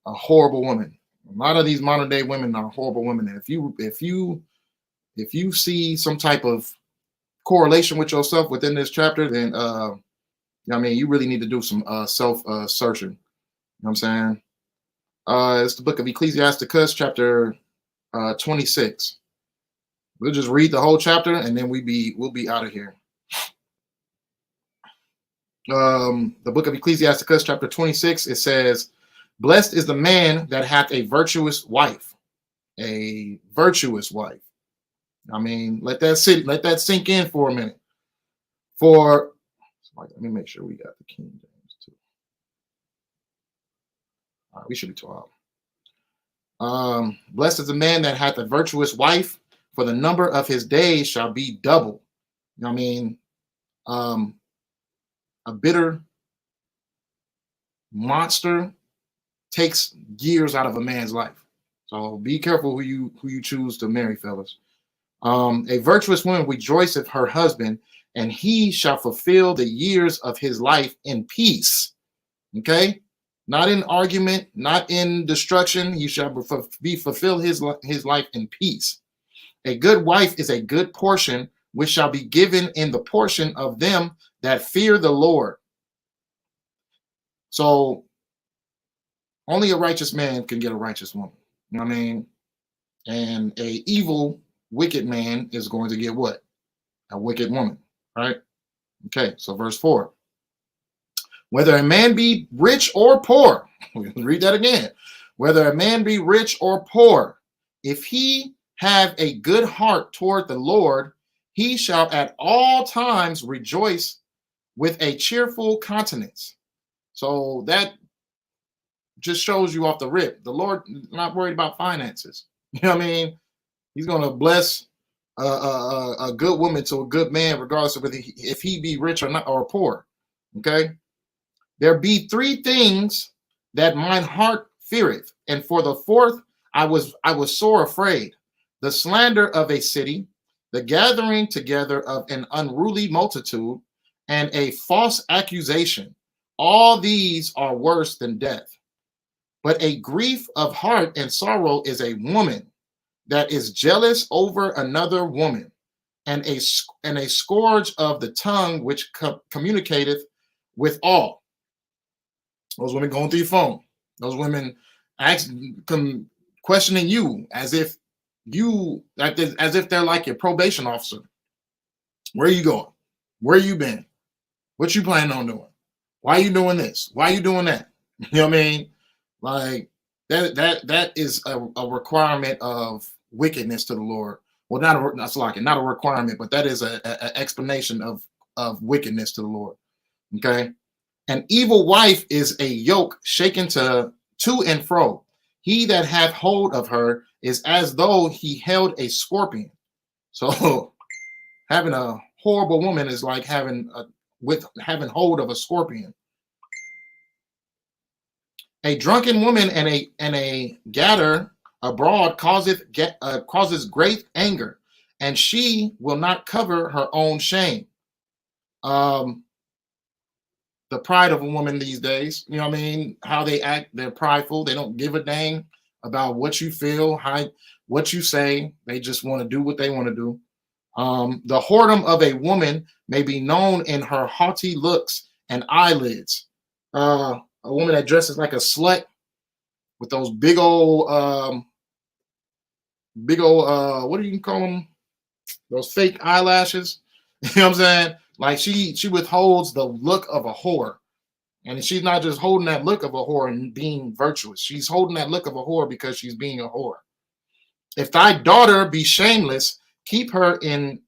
A horrible woman. A lot of these modern day women are horrible women. And if you see some type of correlation with yourself within this chapter, then you know what I mean, you really need to do some self assertion. You know what I'm saying? It's the book of Ecclesiasticus, chapter 26. We'll just read the whole chapter and then we'll be out of here. The book of Ecclesiasticus, chapter 26, it says, "Blessed is the man that hath a virtuous wife." A virtuous wife. I mean, let that sink in for a minute. Let me make sure we got the King James too. All right, we should be 12. Blessed is the man that hath a virtuous wife, for the number of his days shall be double. You know what I mean? A bitter monster takes years out of a man's life. So be careful who you choose to marry, fellas. A virtuous woman rejoiceth her husband, and he shall fulfill the years of his life in peace. Okay? Not in argument, not in destruction. He shall fulfill his life in peace. A good wife is a good portion, which shall be given in the portion of them that fear the Lord. So only a righteous man can get a righteous woman. You know what I mean? And a evil, wicked man is going to get what? A wicked woman, right? Okay, so verse 4. Whether a man be rich or poor, we'll read that again. Whether a man be rich or poor, if he have a good heart toward the Lord, he shall at all times rejoice with a cheerful countenance. So that just shows you off the rip. The Lord not worried about finances. You know what I mean? He's going to bless a good woman to a good man, regardless of if he be rich or not or poor. Okay. There be three things that mine heart feareth, and for the fourth I was sore afraid: the slander of a city, the gathering together of an unruly multitude, and a false accusation. All these are worse than death. But a grief of heart and sorrow is a woman that is jealous over another woman, and a scourge of the tongue which communicateth with all. Those women going through your phone. Those women questioning you as if they're like your probation officer. Where are you going? Where you been? What you planning on doing? Why are you doing this? Why are you doing that? You know what I mean? Like that is a requirement of wickedness to the Lord. Well, not a requirement, but that is an explanation of wickedness to the Lord. Okay. An evil wife is a yoke shaken to and fro. He that hath hold of her is as though he held a scorpion. So having a horrible woman is like having hold of a scorpion. A drunken woman and a gatter abroad causes great anger, and she will not cover her own shame. The pride of a woman these days, you know what I mean? How they act, they're prideful. They don't give a dang about what you feel, what you say. They just want to do what they want to do. The whoredom of a woman may be known in her haughty looks and eyelids. A woman that dresses like a slut with those big old, what do you call them? Those fake eyelashes. You know what I'm saying? Like she withholds the look of a whore. And she's not just holding that look of a whore and being virtuous. She's holding that look of a whore because she's being a whore. If thy daughter be shameless, keep her in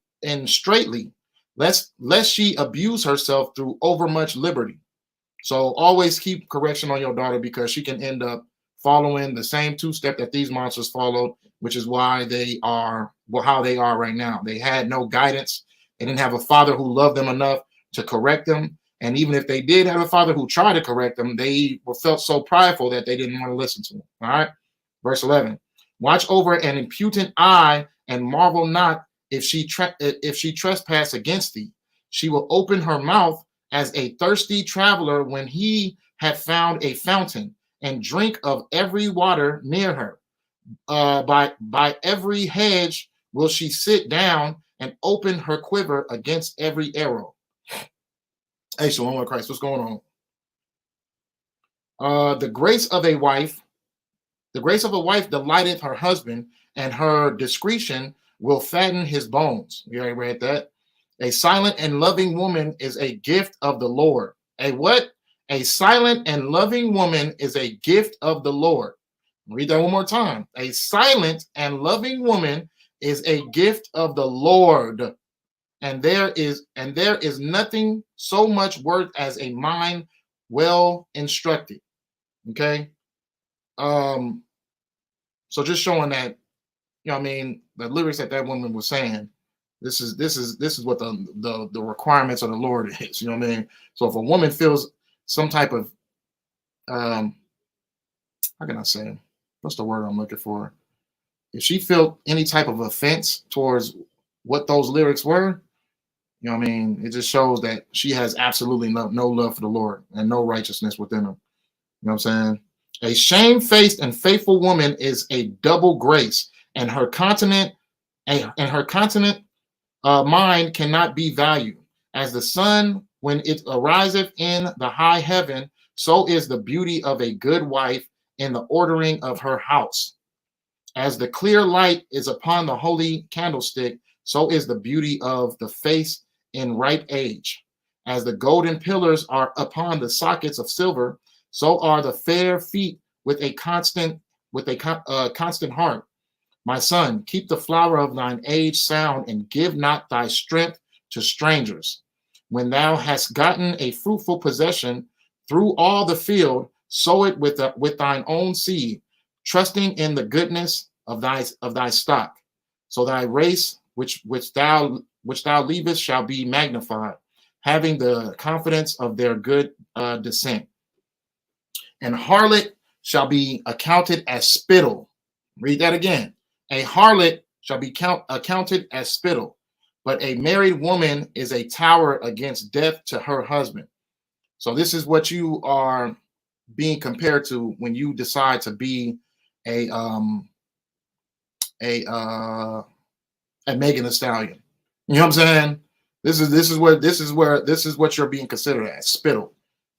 straitly, lest she abuse herself through overmuch liberty. So always keep correction on your daughter, because she can end up following the same two-step that these monsters followed, which is why they are how they are right now. They had no guidance. They didn't have a father who loved them enough to correct them. And even if they did have a father who tried to correct them, they felt so prideful that they didn't want to listen to him. All right. Verse 11. Watch over an impudent eye and marvel not if she trespass against thee. She will open her mouth as a thirsty traveler when he had found a fountain, and drink of every water near her. By every hedge will she sit down and open her quiver against every arrow. Hey, Shalom of Christ, what's going on? The grace of a wife delighteth her husband, and her discretion will fatten his bones. You already read that. A silent and loving woman is a gift of the Lord. A what? A silent and loving woman is a gift of the Lord. Read that one more time. A silent and loving woman is a gift of the Lord, and there is nothing so much worth as a mind well instructed. Okay. So just showing that, you know what I mean, the lyrics that woman was saying, this is what the requirements of the Lord is, you know what I mean? So if a woman feels some type of how can I say, what's the word I'm looking for? If she felt any type of offense towards what those lyrics were, you know what I mean, it just shows that she has absolutely no love for the Lord and no righteousness within her. You know what I'm saying? A shamefaced and faithful woman is a double grace, and her continent mind cannot be valued. As the sun when it ariseth in the high heaven, so is the beauty of a good wife in the ordering of her house. As the clear light is upon the holy candlestick, so is the beauty of the face in right age. As the golden pillars are upon the sockets of silver, so are the fair feet with a constant heart. My son, keep the flower of thine age sound, and give not thy strength to strangers. When thou hast gotten a fruitful possession through all the field, sow it with thine own seed, trusting in the goodness of thy stock. So thy race, which thou leavest, shall be magnified, having the confidence of their good descent. And harlot shall be accounted as spittle. Read that again. A harlot shall be accounted as spittle, but a married woman is a tower against death to her husband. So this is what you are being compared to when you decide to be a Megan Thee Stallion. You know what I'm saying? This is what you're being considered as, spittle.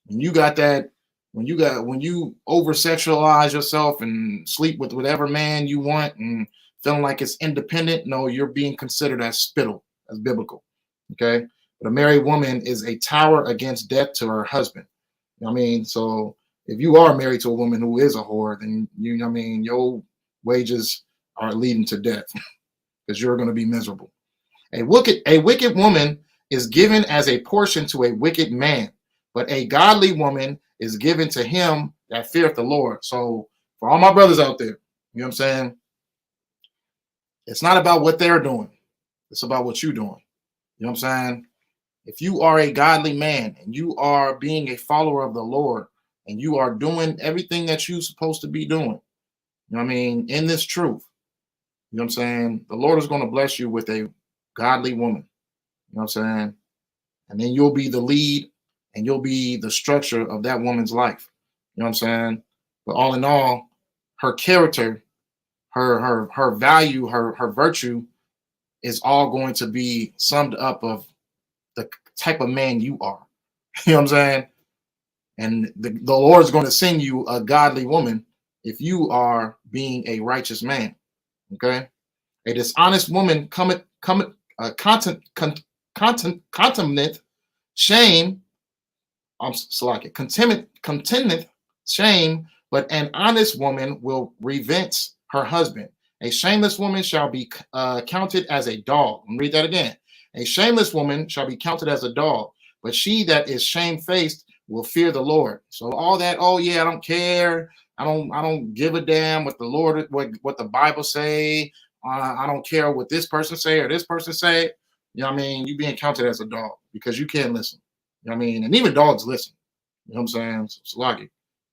And you got that. When you over sexualize yourself and sleep with whatever man you want and feeling like it's independent, no, you're being considered as spittle, as biblical. Okay. But a married woman is a tower against death to her husband. You know what I mean? So if you are married to a woman who is a whore, then you know what I mean, your wages are leading to death because you're going to be miserable. A wicked woman is given as a portion to a wicked man, but a godly woman is given to him that feareth the Lord. So for all my brothers out there, you know what I'm saying? It's not about what they're doing. It's about what you're doing. You know what I'm saying? If you are a godly man and you are being a follower of the Lord and you are doing everything that you're supposed to be doing, you know what I mean, in this truth, you know what I'm saying? The Lord is going to bless you with a godly woman. You know what I'm saying? And then you'll be the lead and you'll be the structure of that woman's life. You know what I'm saying? But all in all, her character, her value, her virtue is all going to be summed up of the type of man you are. You know what I'm saying? And the Lord is going to send you a godly woman if you are being a righteous man. Okay? A dishonest woman contemneth shame. Contendeth shame, but an honest woman will revenge her husband. A shameless woman shall be counted as a dog. Read that again. A shameless woman shall be counted as a dog, but she that is shamefaced will fear the Lord. So all that, oh yeah, I don't care. I don't give a damn what the Lord, what the Bible say. I don't care what this person say or this person say. You know what I mean? You being counted as a dog because you can't listen. You know what I mean? And even dogs listen. You know what I'm saying? So it's like it.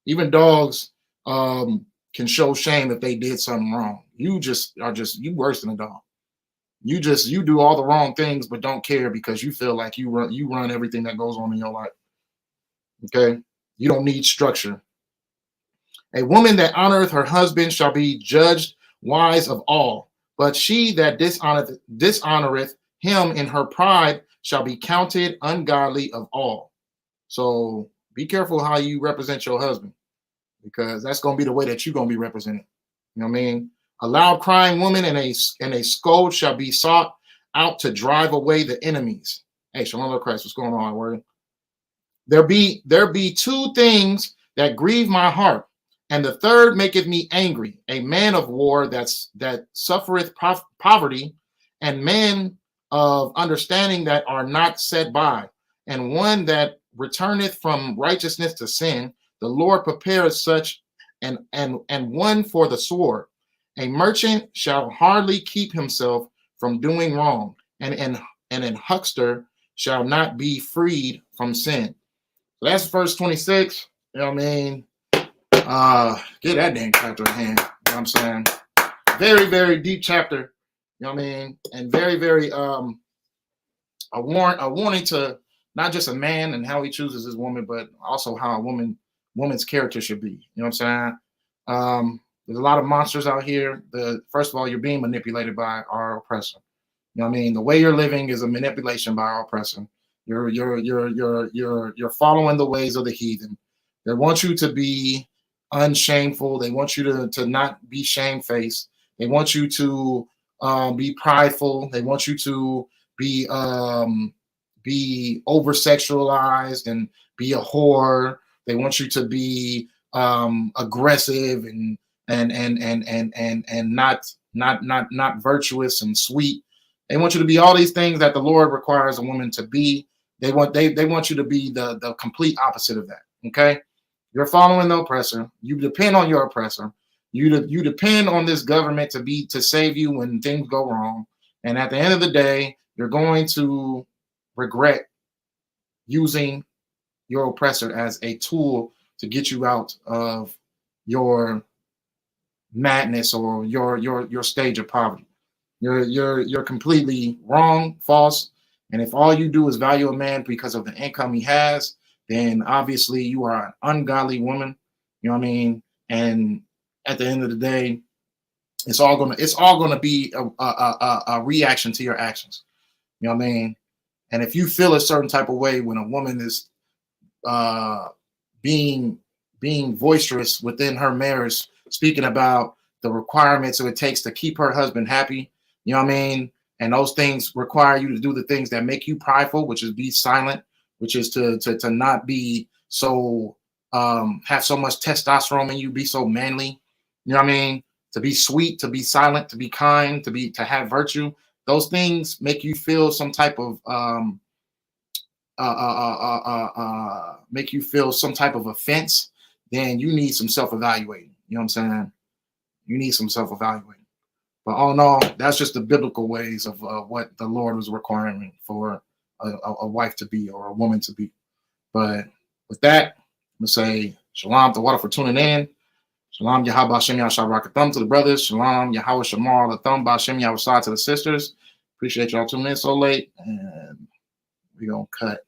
Even dogs can show shame if they did something wrong. You worse than a dog. You do all the wrong things but don't care because you feel like you run everything that goes on in your life. Okay? You don't need structure. A woman that honoreth her husband shall be judged wise of all, but she that dishonoreth him in her pride shall be counted ungodly of all. So be careful how you represent your husband, because that's going to be the way that you're going to be represented. You know what I mean? A loud crying woman and a scold shall be sought out to drive away the enemies. Hey, Shalom Christ, what's going on, word? There be two things that grieve my heart, And the third maketh me angry, a man of war that suffereth poverty, and men of understanding that are not set by, and one that returneth from righteousness to sin. The Lord prepareth such and one for the sword. A merchant shall hardly keep himself from doing wrong, and an huckster shall not be freed from sin. So that's verse 26. You know what I mean? Get that dang chapter in hand. You know what I'm saying? Very, very deep chapter. You know what I mean? And very, very a warning to not just a man and how he chooses his woman, but also how a woman's character should be. You know what I'm saying? There's a lot of monsters out here. First of all, you're being manipulated by our oppressor. You know what I mean? The way you're living is a manipulation by our oppressor. You're following the ways of the heathen. They want you to be unshameful. They want you to not be shamefaced. They want you to be prideful. They want you to be over sexualized and be a whore. They want you to be aggressive and not virtuous and sweet. They want you to be all these things that the Lord requires a woman to be. They want you to be the complete opposite of that. Okay, you're following the oppressor. You depend on your oppressor. You depend on this government to save you when things go wrong. And at the end of the day, you're going to regret using your oppressor as a tool to get you out of your madness or your stage of poverty. You're completely wrong, false. And if all you do is value a man because of the income he has, then obviously you are an ungodly woman. You know what I mean? And at the end of the day, it's all gonna be a reaction to your actions. You know what I mean? And if you feel a certain type of way when a woman is being boisterous within her marriage, speaking about the requirements it takes to keep her husband happy, you know what I mean? And those things require you to do the things that make you prideful, which is be silent, which is to not be so have so much testosterone in you, be so manly. You know what I mean? To be sweet, to be silent, to be kind, to have virtue. Those things make you feel some type of offense. Then you need some self-evaluating. You know what I'm saying? You need some self-evaluating. But all in all, that's just the biblical ways of what the Lord was requiring for a wife to be or a woman to be. But with that, I'm going to say shalom to water for tuning in. Shalom Yahweh Bashem Yahshua to the brothers. Shalom Yahweh Shamar Latham Bashem Yahweh to the sisters. Appreciate y'all tuning in so late. And we're going to cut.